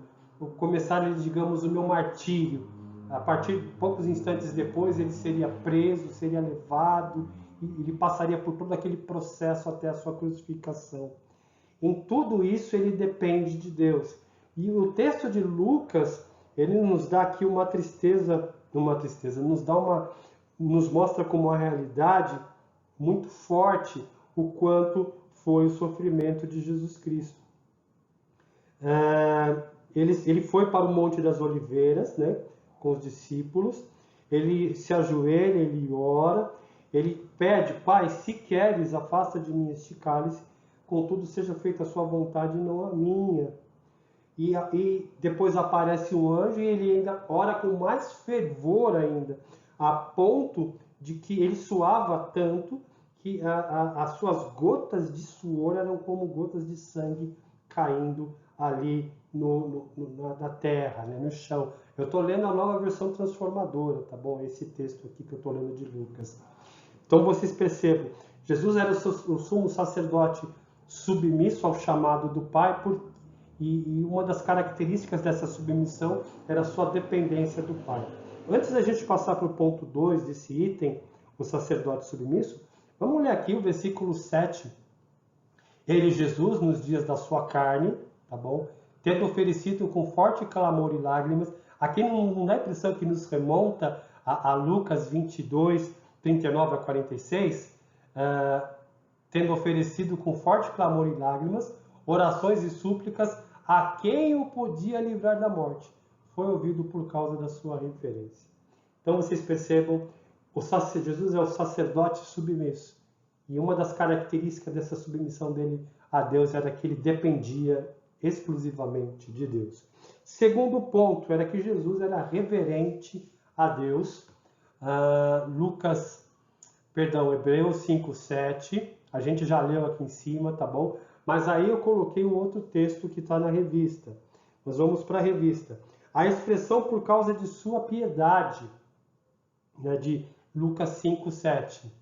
Speaker 1: começar, digamos, o meu martírio. A partir de poucos instantes depois, ele seria preso, seria levado, e ele passaria por todo aquele processo até a sua crucificação. Em tudo isso, ele depende de Deus. E o texto de Lucas, ele nos dá aqui nos mostra como uma realidade muito forte o quanto foi o sofrimento de Jesus Cristo. Ele foi para o Monte das Oliveiras, né, com os discípulos. Ele se ajoelha, ele ora, ele pede: Pai, se queres, afasta de mim este cálice, contudo seja feita a sua vontade e não a minha. E depois aparece um anjo e ele ainda ora com mais fervor ainda, a ponto de que ele suava tanto que as suas gotas de suor eram como gotas de sangue caindo ali na terra, né, no chão. Eu estou lendo a nova versão transformadora, tá bom? Esse texto aqui que eu estou lendo de Lucas. Então vocês percebam, Jesus era o sumo sacerdote submisso ao chamado do Pai, e uma das características dessa submissão era a sua dependência do Pai. Antes da gente passar para o ponto 2 desse item, o sacerdote submisso, vamos ler aqui o versículo 7. Ele, Jesus, nos dias da sua carne, tá bom? Tendo oferecido com forte clamor e lágrimas. Aqui não dá a impressão que nos remonta a Lucas 22, 39 a 46? Tendo oferecido com forte clamor e lágrimas, orações e súplicas a quem o podia livrar da morte. Foi ouvido por causa da sua referência. Então vocês percebam, Jesus é o sacerdote submisso. E uma das características dessa submissão dele a Deus era que ele dependia exclusivamente de Deus. Segundo ponto era que Jesus era reverente a Deus. Hebreus 5:7, a gente já leu aqui em cima, tá bom? Mas aí eu coloquei um outro texto que está na revista. Nós vamos para a revista. A expressão por causa de sua piedade, né, de Lucas 5:7.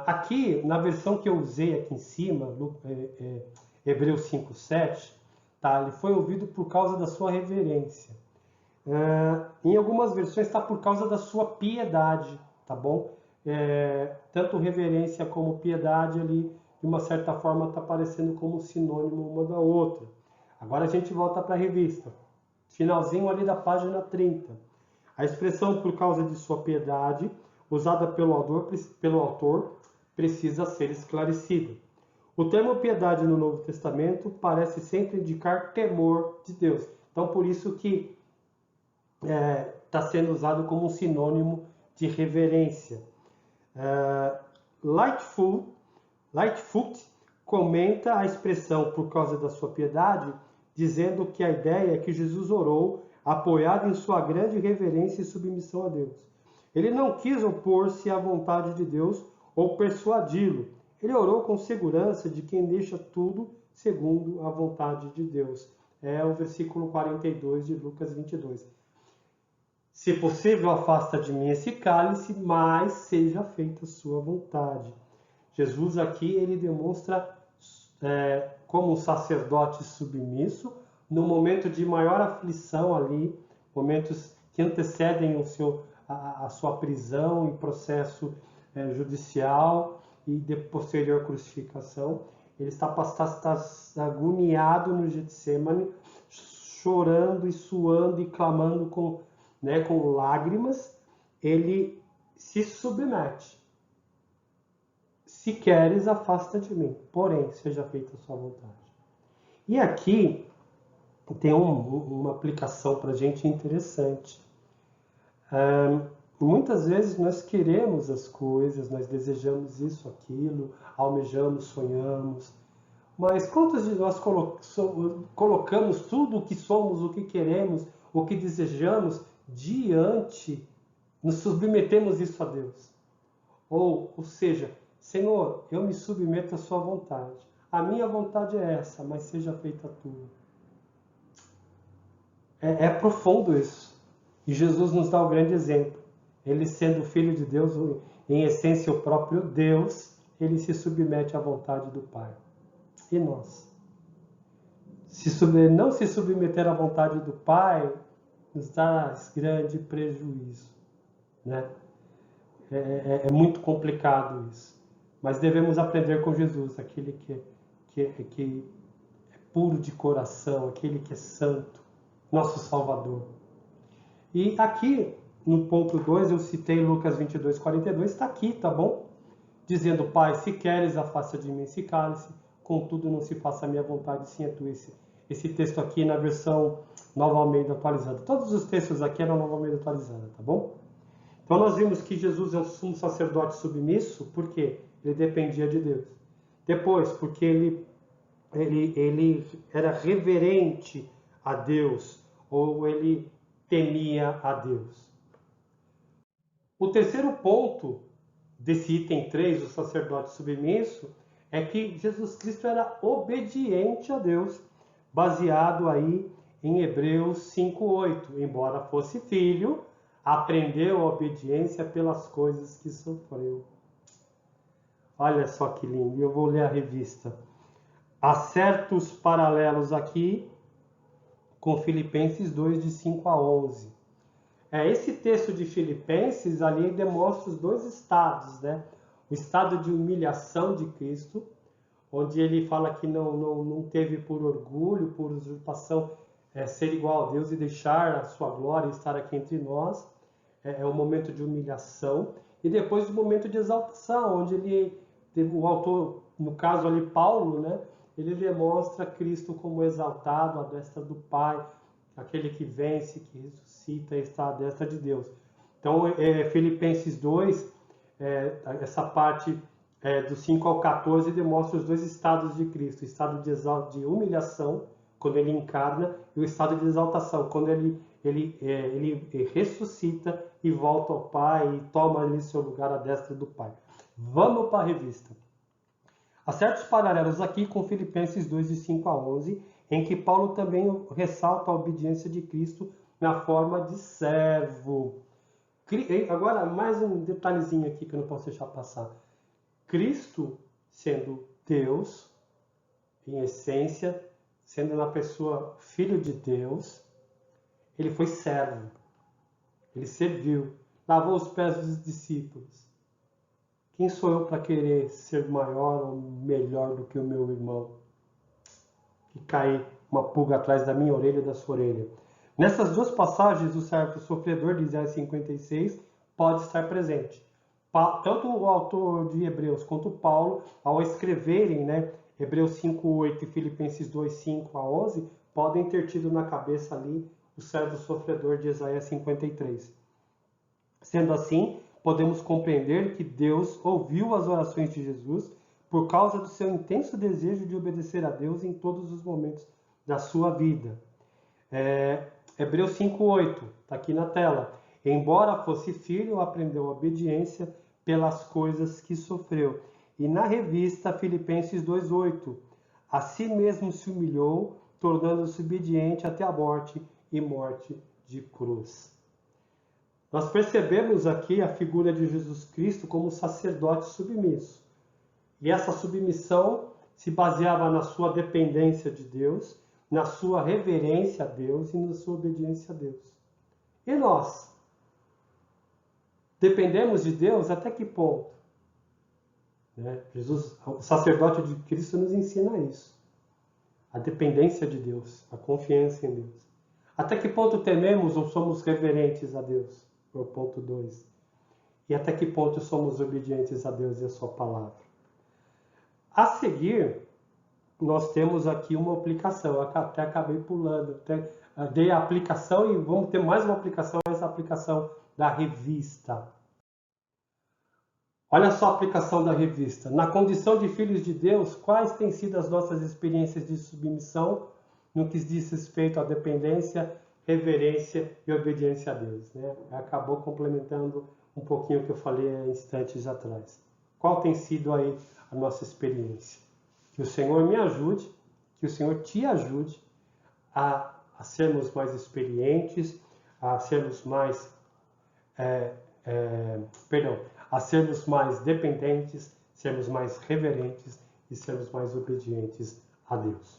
Speaker 1: Aqui, na versão que eu usei aqui em cima, Hebreus 5:7, tá? Ele foi ouvido por causa da sua reverência. Em algumas versões está por causa da sua piedade, tá bom? Tanto reverência como piedade ali, de uma certa forma, está parecendo como sinônimo uma da outra. Agora a gente volta para a revista. Finalzinho ali da página 30. A expressão por causa de sua piedade, usada pelo autor, precisa ser esclarecida. O termo piedade no Novo Testamento parece sempre indicar temor de Deus. Então, por isso que está sendo usado como um sinônimo de reverência. Lightfoot comenta a expressão por causa da sua piedade, dizendo que a ideia é que Jesus orou apoiado em sua grande reverência e submissão a Deus. Ele não quis opor-se à vontade de Deus ou persuadi-lo. Ele orou com segurança de quem deixa tudo segundo a vontade de Deus. É o versículo 42 de Lucas 22. Se possível, afasta de mim esse cálice, mas seja feita a sua vontade. Jesus aqui, ele demonstra como um sacerdote submisso, no momento de maior aflição ali, momentos que antecedem a sua prisão e processo judicial e de posterior crucificação. Ele está agoniado no Getsemane, chorando e suando e clamando com lágrimas. Ele se submete. Se queres, afasta de mim, porém, seja feita a sua vontade. E aqui tem uma aplicação para a gente interessante. Muitas vezes nós queremos as coisas, nós desejamos isso, aquilo, almejamos, sonhamos, mas quantos de nós colocamos tudo o que somos, o que queremos, o que desejamos diante, nos submetemos isso a Deus? Ou seja, Senhor, eu me submeto à sua vontade. A minha vontade é essa, mas seja feita a tua. É profundo isso. E Jesus nos dá o grande exemplo. Ele, sendo filho de Deus, em essência o próprio Deus, ele se submete à vontade do Pai. E nós? Não se submeter à vontade do Pai nos dá grande prejuízo, né? É muito complicado isso. Mas devemos aprender com Jesus, aquele que é puro de coração, aquele que é santo, nosso Salvador. E aqui, no ponto 2, eu citei Lucas 22:42, está aqui, tá bom? Dizendo, Pai, se queres, afasta de mim esse cálice, contudo não se faça a minha vontade, sim a tua. Esse texto aqui na versão Nova Almeida atualizada. Todos os textos aqui eram Nova Almeida atualizada, tá bom? Então nós vimos que Jesus é um sumo sacerdote submisso, por quê? Ele dependia de Deus. Depois, porque ele era reverente a Deus, ou ele temia a Deus. O terceiro ponto desse item 3, o sacerdote submisso, é que Jesus Cristo era obediente a Deus, baseado aí em Hebreus 5:8. Embora fosse filho, aprendeu a obediência pelas coisas que sofreu. Olha só que lindo, eu vou ler a revista. Há certos paralelos aqui com Filipenses 2, de 5 a 11. Esse texto de Filipenses ali demonstra os dois estados, né? O estado de humilhação de Cristo, onde ele fala que não teve por orgulho, por usurpação, ser igual a Deus e deixar a sua glória e estar aqui entre nós. É um momento de humilhação. E depois o momento de exaltação, onde o autor, no caso ali Paulo, né, ele demonstra Cristo como exaltado à destra do Pai, aquele que vence, que ressuscita e está à destra de Deus. Então, Filipenses 2, essa parte do 5 ao 14 demonstra os dois estados de Cristo, o estado de humilhação, quando ele encarna, e o estado de exaltação, quando ele ressuscita e volta ao Pai e toma ali seu lugar à destra do Pai. Vamos para a revista. Há certos paralelos aqui com Filipenses 2, de 5 a 11, em que Paulo também ressalta a obediência de Cristo na forma de servo. Agora, mais um detalhezinho aqui que eu não posso deixar passar. Cristo, sendo Deus, em essência, sendo na pessoa filho de Deus, ele foi servo. Ele serviu, lavou os pés dos discípulos. Quem sou eu para querer ser maior ou melhor do que o meu irmão? Que cair uma pulga atrás da minha orelha e da sua orelha. Nessas duas passagens, o servo sofredor de Isaías 56 pode estar presente. Tanto o autor de Hebreus quanto Paulo, ao escreverem, Hebreus 5:8 e Filipenses 2:5 a 11, podem ter tido na cabeça ali o servo sofredor de Isaías 53. Sendo assim, podemos compreender que Deus ouviu as orações de Jesus por causa do seu intenso desejo de obedecer a Deus em todos os momentos da sua vida. Hebreus 5:8, está aqui na tela. Embora fosse filho, aprendeu a obediência pelas coisas que sofreu. E na revista Filipenses 2:8, a si mesmo se humilhou, tornando-se obediente até a morte e morte de cruz. Nós percebemos aqui a figura de Jesus Cristo como sacerdote submisso. E essa submissão se baseava na sua dependência de Deus, na sua reverência a Deus e na sua obediência a Deus. E nós? Dependemos de Deus até que ponto? Jesus, o sacerdote de Cristo nos ensina isso. A dependência de Deus, a confiança em Deus. Até que ponto tememos ou somos reverentes a Deus? É o ponto 2. E até que ponto somos obedientes a Deus e a sua palavra? A seguir, nós temos aqui uma aplicação. Eu até acabei pulando. Até dei a aplicação e vamos ter mais uma aplicação, essa aplicação da revista. Olha só a aplicação da revista. Na condição de filhos de Deus, quais têm sido as nossas experiências de submissão no que diz respeito à dependência, reverência e obediência a Deus? Acabou complementando um pouquinho o que eu falei há instantes atrás. Qual tem sido aí a nossa experiência? Que o Senhor me ajude, que o Senhor te ajude a sermos mais experientes, a sermos mais a sermos mais dependentes, sermos mais reverentes e sermos mais obedientes a Deus.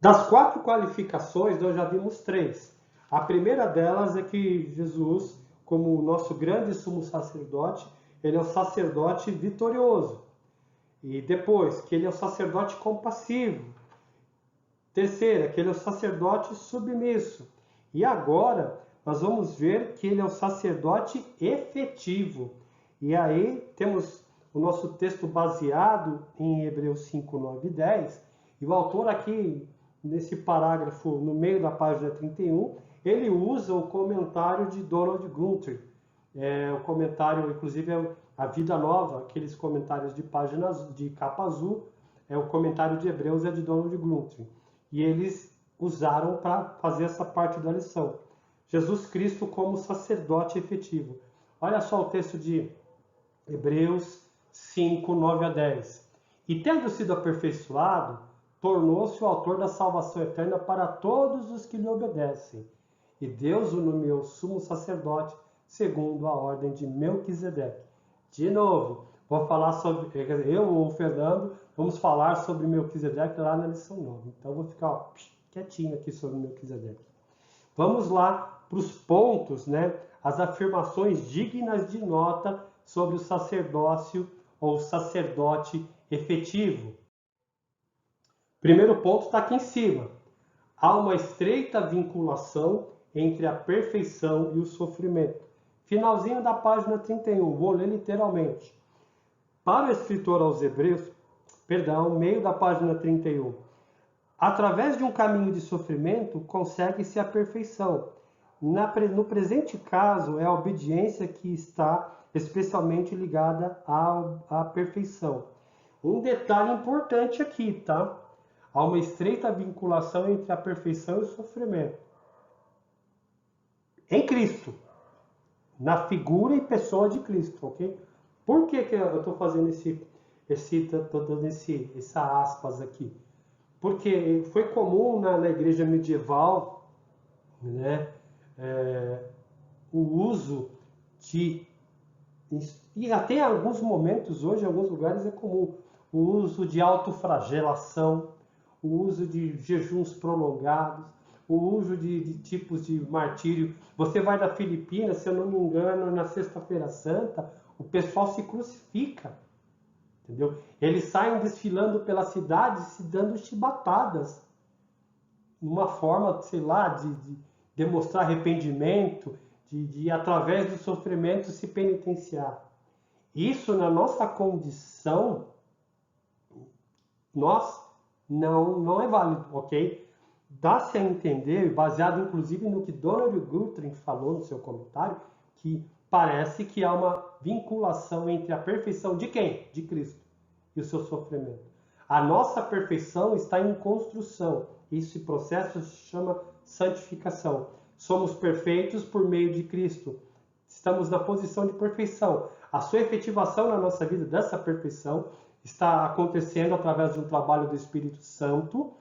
Speaker 1: Das 4 qualificações, nós já vimos 3. A primeira delas é que Jesus, como o nosso grande sumo sacerdote, ele é o sacerdote vitorioso. E depois, que ele é o sacerdote compassivo. Terceira, que ele é o sacerdote submisso. E agora, nós vamos ver que ele é o sacerdote efetivo. E aí temos o nosso texto baseado em Hebreus 5, 9 e 10. E o autor aqui, nesse parágrafo, no meio da página 31, ele usa o comentário de Donald Gunther. O comentário, inclusive, é a Vida Nova, aqueles comentários de páginas de capa azul. O comentário de Hebreus é de Donald Gunther. E eles usaram para fazer essa parte da lição. Jesus Cristo como sacerdote efetivo. Olha só o texto de Hebreus 5, 9 a 10. E tendo sido aperfeiçoado, tornou-se o autor da salvação eterna para todos os que lhe obedecem. E Deus o nomeou sumo sacerdote segundo a ordem de Melquisedeque. De novo, vou falar sobre, eu ou o Fernando, vamos falar sobre Melquisedeque lá na lição 9. Então vou ficar quietinho aqui sobre Melquisedeque. Vamos lá para os pontos, as afirmações dignas de nota sobre o sacerdócio ou sacerdote efetivo. Primeiro ponto está aqui em cima. Há uma estreita vinculação entre a perfeição e o sofrimento. Finalzinho da página 31, vou ler literalmente. Para o escritor aos Hebreus, meio da página 31, através de um caminho de sofrimento, consegue-se a perfeição. No presente caso, é a obediência que está especialmente ligada à perfeição. Um detalhe importante aqui, tá? Há uma estreita vinculação entre a perfeição e o sofrimento. Em Cristo, na figura e pessoa de Cristo, ok? Por que eu estou fazendo essa aspas aqui? Porque foi comum na igreja medieval, né, o uso de, e até em alguns momentos hoje, em alguns lugares é comum, o uso de autoflagelação, o uso de jejuns prolongados, o uso de tipos de martírio. Você vai na Filipinas, se eu não me engano, na Sexta-feira Santa, o pessoal se crucifica, entendeu? Eles saem desfilando pela cidade, se dando chibatadas, uma forma, sei lá, de demonstrar arrependimento, de através do sofrimento se penitenciar. Isso na nossa condição, não é válido, ok? Dá-se a entender, baseado inclusive no que Donald Guthrie falou no seu comentário, que parece que há uma vinculação entre a perfeição de quem? De Cristo e o seu sofrimento. A nossa perfeição está em construção. Esse processo se chama santificação. Somos perfeitos por meio de Cristo. Estamos na posição de perfeição. A sua efetivação na nossa vida dessa perfeição está acontecendo através de um trabalho do Espírito Santo,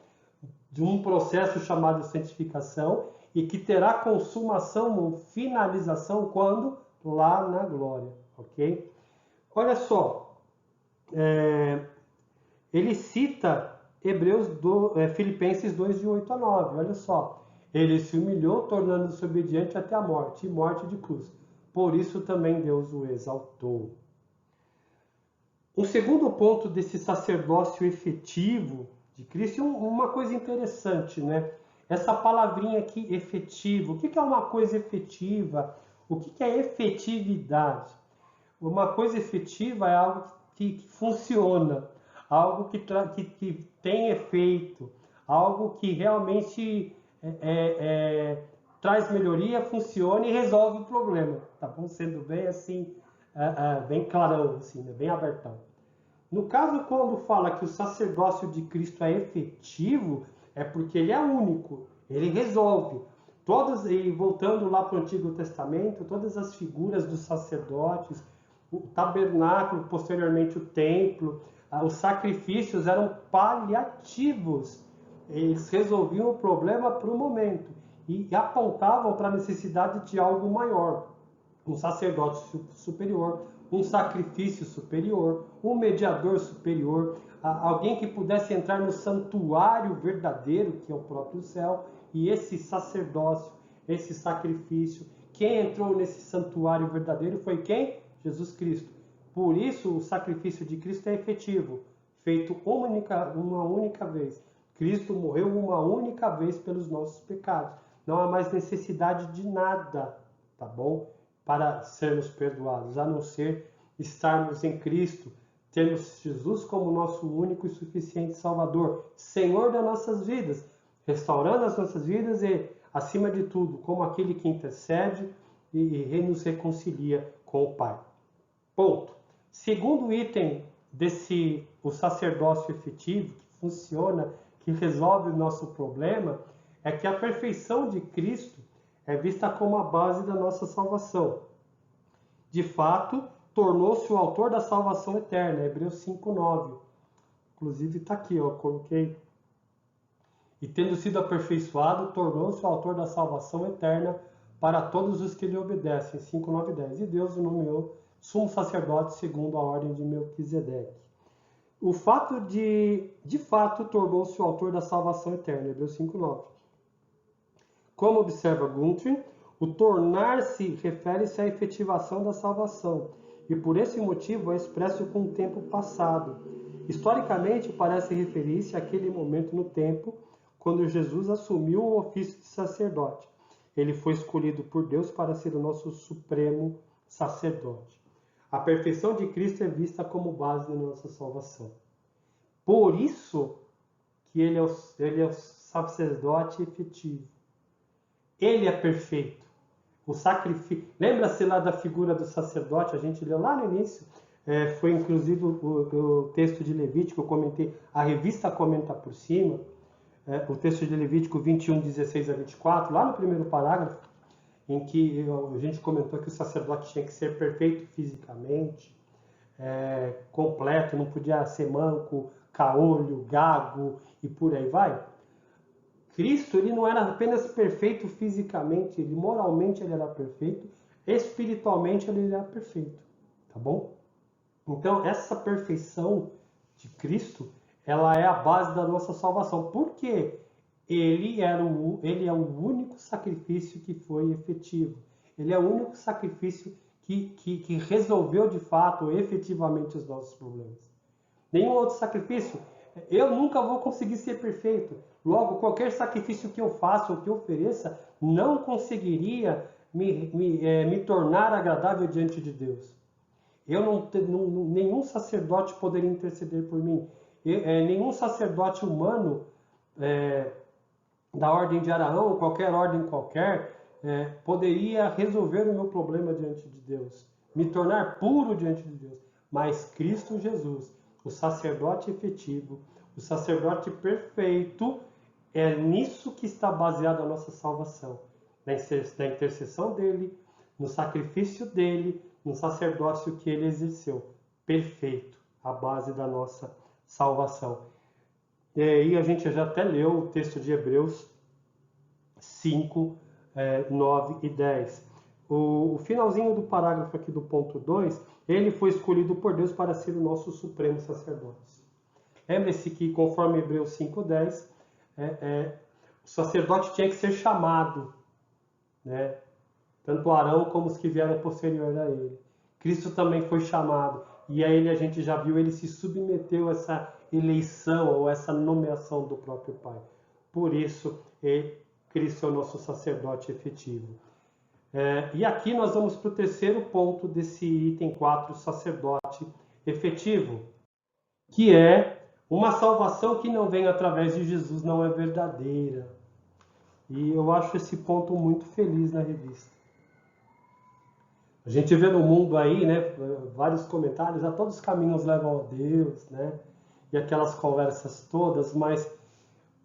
Speaker 1: de um processo chamado santificação, e que terá consumação ou finalização quando? Lá na glória, ok? Olha só, ele cita Filipenses 2, de 8 a 9, olha só. Ele se humilhou, tornando-se obediente até a morte, e morte de cruz. Por isso também Deus o exaltou. Um segundo ponto desse sacerdócio efetivo de Cristo, uma coisa interessante, né? Essa palavrinha aqui, efetivo. O que é uma coisa efetiva? O que é efetividade? Uma coisa efetiva é algo que funciona, algo que tem efeito, algo que realmente traz melhoria, funciona e resolve o problema. Tá bom? Sendo bem assim, bem clarão, assim, né? Bem abertão. No caso, quando fala que o sacerdócio de Cristo é efetivo, é porque ele é único, ele resolve. E voltando lá para o Antigo Testamento, todas as figuras dos sacerdotes, o tabernáculo, posteriormente o templo, os sacrifícios eram paliativos. Eles resolviam o problema para o momento e apontavam para a necessidade de algo maior. Um sacerdote superior, um sacrifício superior, um mediador superior, alguém que pudesse entrar no santuário verdadeiro, que é o próprio céu, e esse sacerdócio, esse sacrifício, quem entrou nesse santuário verdadeiro foi quem? Jesus Cristo. Por isso, o sacrifício de Cristo é efetivo, feito uma única vez. Cristo morreu uma única vez pelos nossos pecados. Não há mais necessidade de nada, tá bom? Para sermos perdoados, a não ser estarmos em Cristo, termos Jesus como nosso único e suficiente Salvador, Senhor das nossas vidas, restaurando as nossas vidas e, acima de tudo, como aquele que intercede e nos reconcilia com o Pai. Ponto. Segundo item o sacerdócio efetivo, que funciona, que resolve o nosso problema, é que a perfeição de Cristo é vista como a base da nossa salvação. De fato, tornou-se o autor da salvação eterna, Hebreus 5:9. Inclusive está aqui, ó, coloquei. E tendo sido aperfeiçoado, tornou-se o autor da salvação eterna para todos os que lhe obedecem, 5:9 e 10. E Deus o nomeou sumo sacerdote segundo a ordem de Melquisedeque. O fato de fato, tornou-se o autor da salvação eterna, Hebreus 5:9. Como observa Guthrie, o tornar-se refere-se à efetivação da salvação, e por esse motivo é expresso com o tempo passado. Historicamente, parece referir-se àquele momento no tempo quando Jesus assumiu o ofício de sacerdote. Ele foi escolhido por Deus para ser o nosso supremo sacerdote. A perfeição de Cristo é vista como base da nossa salvação. Por isso que ele é o sacerdote efetivo. Ele é perfeito. O sacrifício. Lembra-se lá da figura do sacerdote? A gente leu lá no início. Foi inclusive o texto de Levítico, eu comentei, a revista comenta por cima, o texto de Levítico 21, 16 a 24, lá no primeiro parágrafo, em que a gente comentou que o sacerdote tinha que ser perfeito fisicamente, completo, não podia ser manco, caolho, gago e por aí vai. Cristo, ele não era apenas perfeito fisicamente, ele moralmente ele era perfeito, espiritualmente ele era perfeito, tá bom? Então, essa perfeição de Cristo, ela é a base da nossa salvação. Por quê? Ele é o único sacrifício que foi efetivo. Ele é o único sacrifício que resolveu de fato, efetivamente, os nossos problemas. Nenhum outro sacrifício. Eu nunca vou conseguir ser perfeito. Logo, qualquer sacrifício que eu faça ou que eu ofereça não conseguiria me tornar agradável diante de Deus. Nenhum sacerdote poderia interceder por mim. Nenhum sacerdote humano da ordem de Araão, qualquer ordem qualquer, poderia resolver o meu problema diante de Deus, me tornar puro diante de Deus. Mas Cristo Jesus, o sacerdote efetivo, o sacerdote perfeito, é nisso que está baseada a nossa salvação. Na intercessão dele, no sacrifício dele, no sacerdócio que ele exerceu. Perfeito, a base da nossa salvação. E a gente já até leu o texto de Hebreus 5, 9 e 10. O finalzinho do parágrafo aqui do ponto 2, ele foi escolhido por Deus para ser o nosso supremo sacerdote. Lembre-se que, conforme Hebreus 5, 10, o sacerdote tinha que ser chamado, né? Tanto Arão como os que vieram posterior a ele. Cristo também foi chamado. E a ele a gente já viu, ele se submeteu a essa eleição ou essa nomeação do próprio Pai. Por isso, Cristo é o nosso sacerdote efetivo. E aqui nós vamos para o terceiro ponto desse item 4, sacerdote efetivo, que é uma salvação que não vem através de Jesus não é verdadeira. E eu acho esse ponto muito feliz na revista. A gente vê no mundo aí, né, vários comentários, a todos os caminhos levam a Deus, né, e aquelas conversas todas, mas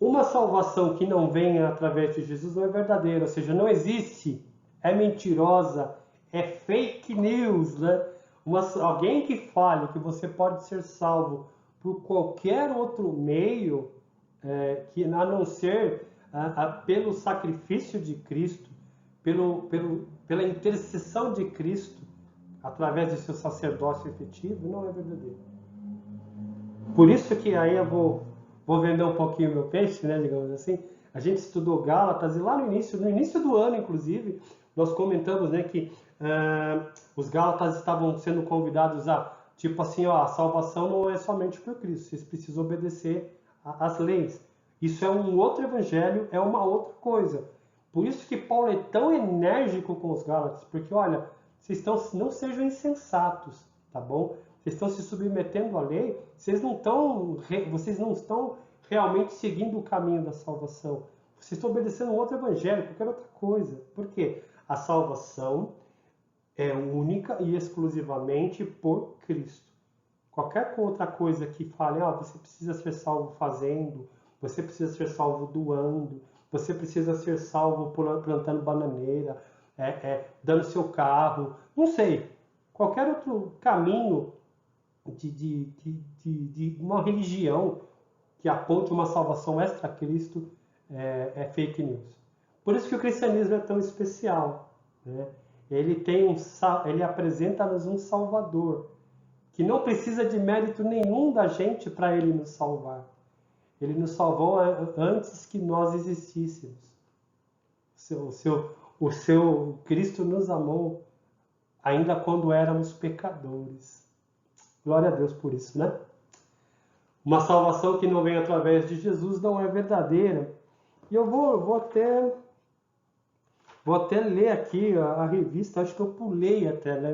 Speaker 1: uma salvação que não venha através de Jesus não é verdadeira, ou seja, não existe, é mentirosa, é fake news, né? Alguém que fale que você pode ser salvo por qualquer outro meio, que a não ser pelo sacrifício de Cristo, pela intercessão de Cristo, através de seu sacerdócio efetivo, não é verdadeiro. Por isso que aí eu vou vender um pouquinho meu peixe, né, digamos assim. A gente estudou Gálatas e lá no início do ano, inclusive, nós comentamos, né, que os Gálatas estavam sendo convidados tipo assim, a salvação não é somente por Cristo, vocês precisam obedecer às leis. Isso é um outro evangelho, é uma outra coisa. Por isso que Paulo é tão enérgico com os Gálatas, porque, olha, não sejam insensatos, tá bom? Vocês estão se submetendo à lei, vocês não estão realmente seguindo o caminho da salvação. Vocês estão obedecendo um outro evangelho, qualquer outra coisa. Por quê? A salvação é única e exclusivamente por Cristo. Qualquer outra coisa que fale, você precisa ser salvo fazendo, você precisa ser salvo doando, você precisa ser salvo plantando bananeira, dando seu carro, não sei. Qualquer outro caminho de uma religião que aponte uma salvação extra Cristo é fake news. Por isso que o cristianismo é tão especial, né? Ele apresenta-nos um Salvador, que não precisa de mérito nenhum da gente para ele nos salvar. Ele nos salvou antes que nós existíssemos. O seu Cristo nos amou ainda quando éramos pecadores. Glória a Deus por isso, né? Uma salvação que não vem através de Jesus não é verdadeira. E eu vou até ler aqui a revista, acho que eu pulei até, né?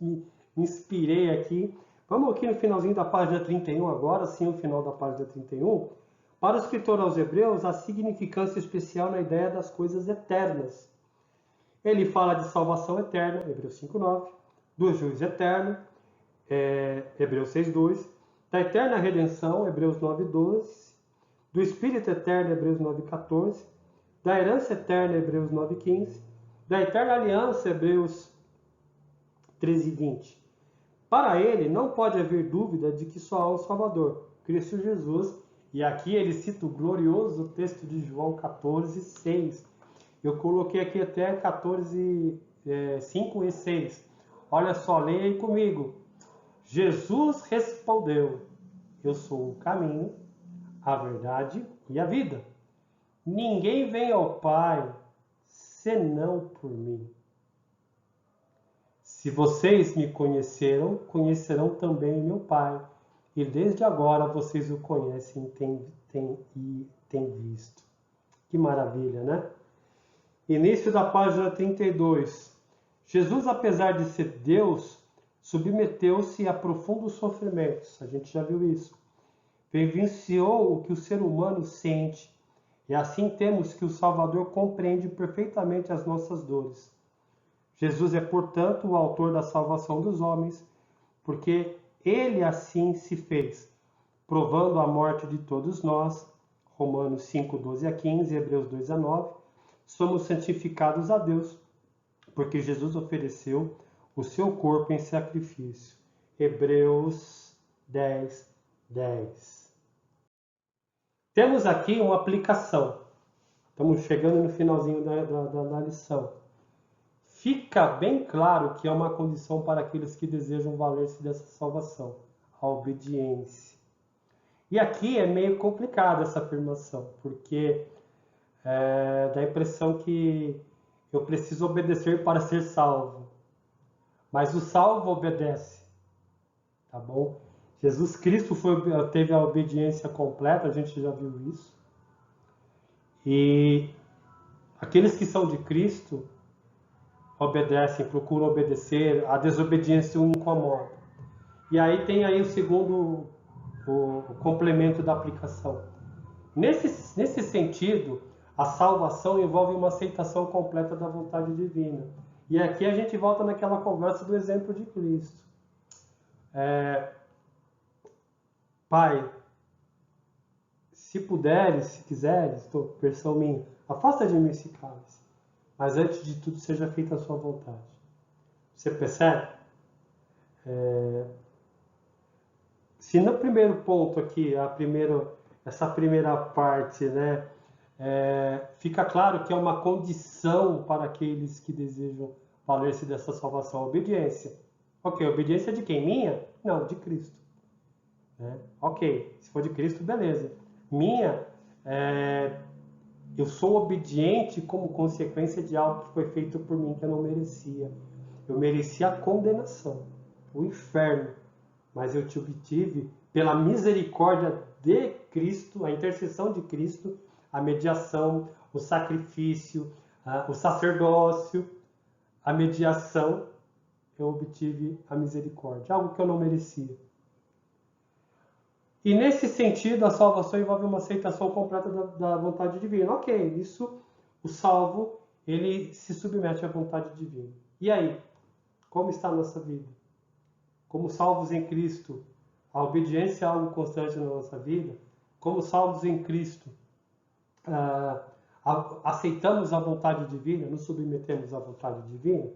Speaker 1: Me inspirei aqui. Vamos aqui no finalzinho da página 31 agora, sim, o final da página 31. Para o escritor aos Hebreus, a significância especial na ideia das coisas eternas. Ele fala de salvação eterna, Hebreus 5:9, do juízo eterno, Hebreus 6:2, da eterna redenção, Hebreus 9:12, do Espírito eterno, Hebreus 9:14, da herança eterna, Hebreus 9:15, da eterna aliança, Hebreus 13:20. Para ele, não pode haver dúvida de que só há um Salvador, Cristo Jesus. E aqui ele cita o glorioso texto de João 14:6. Eu coloquei aqui até 5 e 6. Olha só, leia aí comigo. Jesus respondeu: eu sou o caminho, a verdade e a vida. Ninguém vem ao Pai senão por mim. Se vocês me conheceram, conhecerão também meu Pai. E desde agora vocês o conhecem e têm visto. Que maravilha, né? Início da página 32. Jesus, apesar de ser Deus, submeteu-se a profundos sofrimentos. A gente já viu isso. Vivenciou o que o ser humano sente. E assim temos que o Salvador compreende perfeitamente as nossas dores. Jesus é, portanto, o autor da salvação dos homens, porque ele assim se fez, provando a morte de todos nós, Romanos 5:12-15, Hebreus 2:9, somos santificados a Deus, porque Jesus ofereceu o seu corpo em sacrifício, Hebreus 10:10. Temos aqui uma aplicação, estamos chegando no finalzinho da lição. Fica bem claro que é uma condição para aqueles que desejam valer-se dessa salvação, a obediência. E aqui é meio complicada essa afirmação, porque dá a impressão que eu preciso obedecer para ser salvo. Mas o salvo obedece, tá bom? Jesus Cristo teve a obediência completa, a gente já viu isso. E aqueles que são de Cristo obedecem, procuram obedecer, a desobediência o incomoda. E aí tem aí o segundo, o complemento da aplicação. Nesse sentido, a salvação envolve uma aceitação completa da vontade divina. E aqui a gente volta naquela conversa do exemplo de Cristo. Pai, se puderes, se quiseres, versão minha, afasta de mim esse cálice, mas antes de tudo seja feita a sua vontade. Você percebe? Se no primeiro ponto aqui, essa primeira parte, né, fica claro que é uma condição para aqueles que desejam valer-se dessa salvação, a obediência. Ok, obediência de quem? Minha? Não, de Cristo. Ok, se for de Cristo, beleza. Minha, eu sou obediente como consequência de algo que foi feito por mim que eu não merecia. Eu merecia a condenação, o inferno. Mas eu te obtive pela misericórdia de Cristo, a intercessão de Cristo, a mediação, o sacrifício, o sacerdócio, a mediação, eu obtive a misericórdia, algo que eu não merecia. E nesse sentido, a salvação envolve uma aceitação completa da vontade divina. Ok, isso, o salvo, ele se submete à vontade divina. E aí, como está a nossa vida? Como salvos em Cristo, a obediência é algo constante na nossa vida. Como salvos em Cristo, aceitamos a vontade divina, nos submetemos à vontade divina.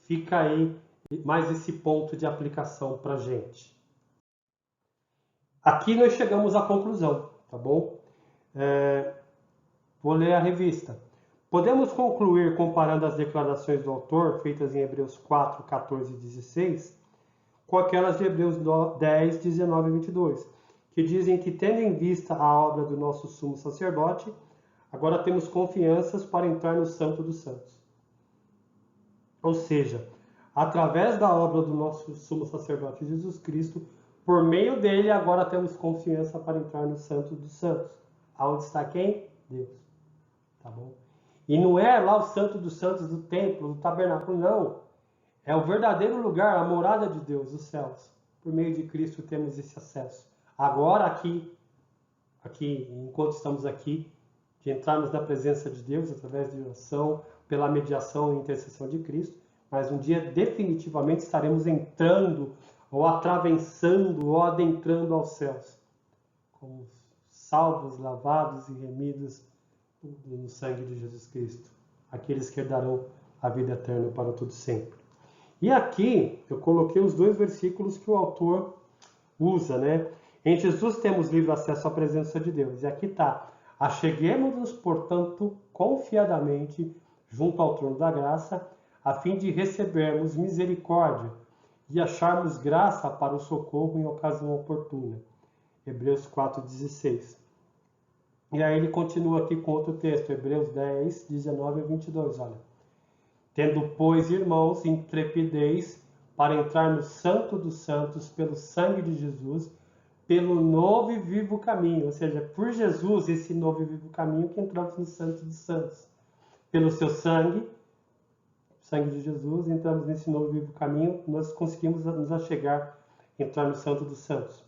Speaker 1: Fica aí mais esse ponto de aplicação para a gente. Aqui nós chegamos à conclusão, tá bom? Vou ler a revista. Podemos concluir, comparando as declarações do autor, feitas em Hebreus 4, 14 e 16, com aquelas de Hebreus 10, 19 e 22, que dizem que, tendo em vista a obra do nosso sumo sacerdote, agora temos confianças para entrar no Santo dos Santos. Ou seja, através da obra do nosso sumo sacerdote Jesus Cristo, por meio dele, agora temos confiança para entrar no Santo dos Santos. Aonde está quem? Deus. Tá bom? E não é lá o Santo dos Santos do templo, do tabernáculo, não. É o verdadeiro lugar, a morada de Deus, os céus. Por meio de Cristo temos esse acesso. Agora aqui, enquanto estamos aqui, de entrarmos na presença de Deus através de oração, pela mediação e intercessão de Cristo, mas um dia definitivamente estaremos entrando, ou atravessando, ou adentrando aos céus, como salvos, lavados e remidos no sangue de Jesus Cristo, aqueles que herdarão a vida eterna para todo sempre. E aqui eu coloquei os 2 versículos que o autor usa, né? Em Jesus temos livre acesso à presença de Deus. E aqui está: acheguemos-nos, portanto, confiadamente junto ao trono da graça, a fim de recebermos misericórdia e acharmos graça para o socorro em ocasião oportuna. Hebreus 4,16. E aí ele continua aqui com outro texto, Hebreus 10, 19 a 22, olha. Tendo, pois, irmãos, intrepidez para entrar no Santo dos Santos pelo sangue de Jesus, pelo novo e vivo caminho, ou seja, por Jesus, esse novo e vivo caminho que entramos no Santo dos Santos. Pelo seu sangue, sangue de Jesus, entramos nesse novo e vivo caminho, nós conseguimos nos achegar, entrar no Santo dos Santos.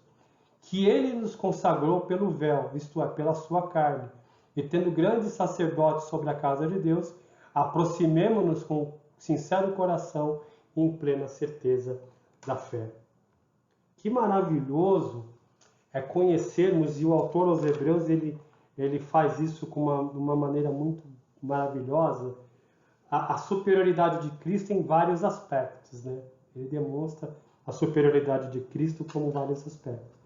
Speaker 1: Que ele nos consagrou pelo véu, isto é, pela sua carne, e tendo grande sacerdote sobre a casa de Deus, aproximemo-nos com sincero coração e em plena certeza da fé. Que maravilhoso é conhecermos, e o autor aos Hebreus ele faz isso com uma maneira muito maravilhosa, a superioridade de Cristo em vários aspectos, né? Ele demonstra a superioridade de Cristo como vários aspectos.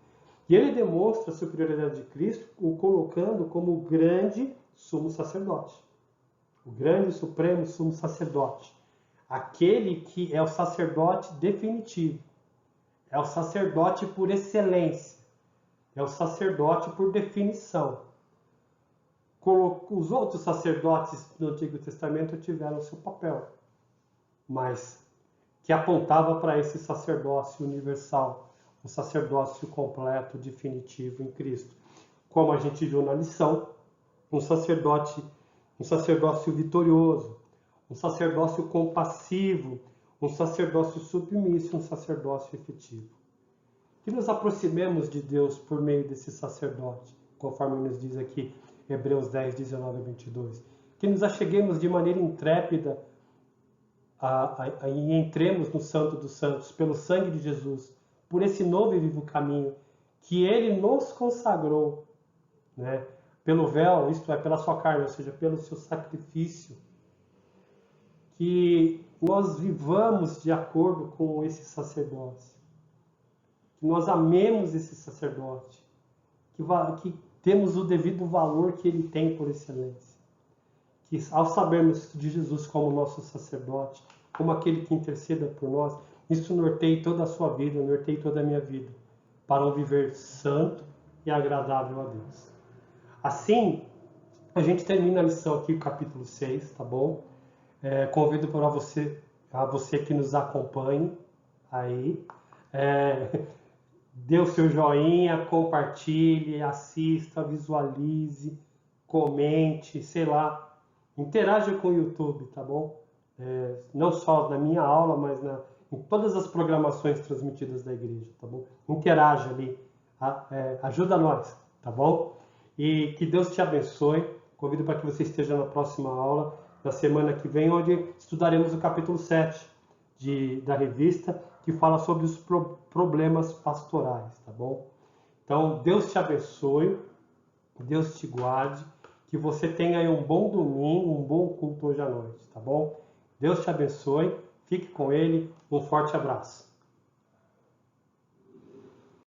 Speaker 1: E ele demonstra a superioridade de Cristo o colocando como o grande sumo sacerdote. O grande supremo sumo sacerdote. Aquele que é o sacerdote definitivo. É o sacerdote por excelência. É o sacerdote por definição. Os outros sacerdotes do Antigo Testamento tiveram seu papel, mas que apontava para esse sacerdócio universal, um sacerdócio completo, definitivo em Cristo. Como a gente viu na lição, um sacerdócio vitorioso, um sacerdócio compassivo, um sacerdócio submisso, um sacerdócio efetivo. Que nos aproximemos de Deus por meio desse sacerdote, conforme nos diz aqui Hebreus 10, 19 a 22. Que nos acheguemos de maneira intrépida e entremos no Santo dos Santos pelo sangue de Jesus, por esse novo e vivo caminho que Ele nos consagrou, né? Pelo véu, isto é, pela sua carne, ou seja, pelo seu sacrifício. Que nós vivamos de acordo com esse sacerdócio. Que nós amemos esse sacerdote. Que temos o devido valor que ele tem por excelência. Que ao sabermos de Jesus como nosso sacerdote, como aquele que interceda por nós, isso norteie toda a sua vida, norteie toda a minha vida, para um viver santo e agradável a Deus. Assim, a gente termina a lição aqui, o capítulo 6, tá bom? Convido para você que nos acompanhe aí. Dê o seu joinha, compartilhe, assista, visualize, comente, sei lá, interaja com o YouTube, tá bom? Não só na minha aula, mas em todas as programações transmitidas da igreja, tá bom? Interaja ali, ajuda nós, tá bom? E que Deus te abençoe. Convido para que você esteja na próxima aula, na semana que vem, onde estudaremos o capítulo 7 da revista, que fala sobre os problemas pastorais, tá bom? Então, Deus te abençoe, Deus te guarde, que você tenha aí um bom domingo, um bom culto hoje à noite, tá bom? Deus te abençoe, fique com Ele, um forte abraço.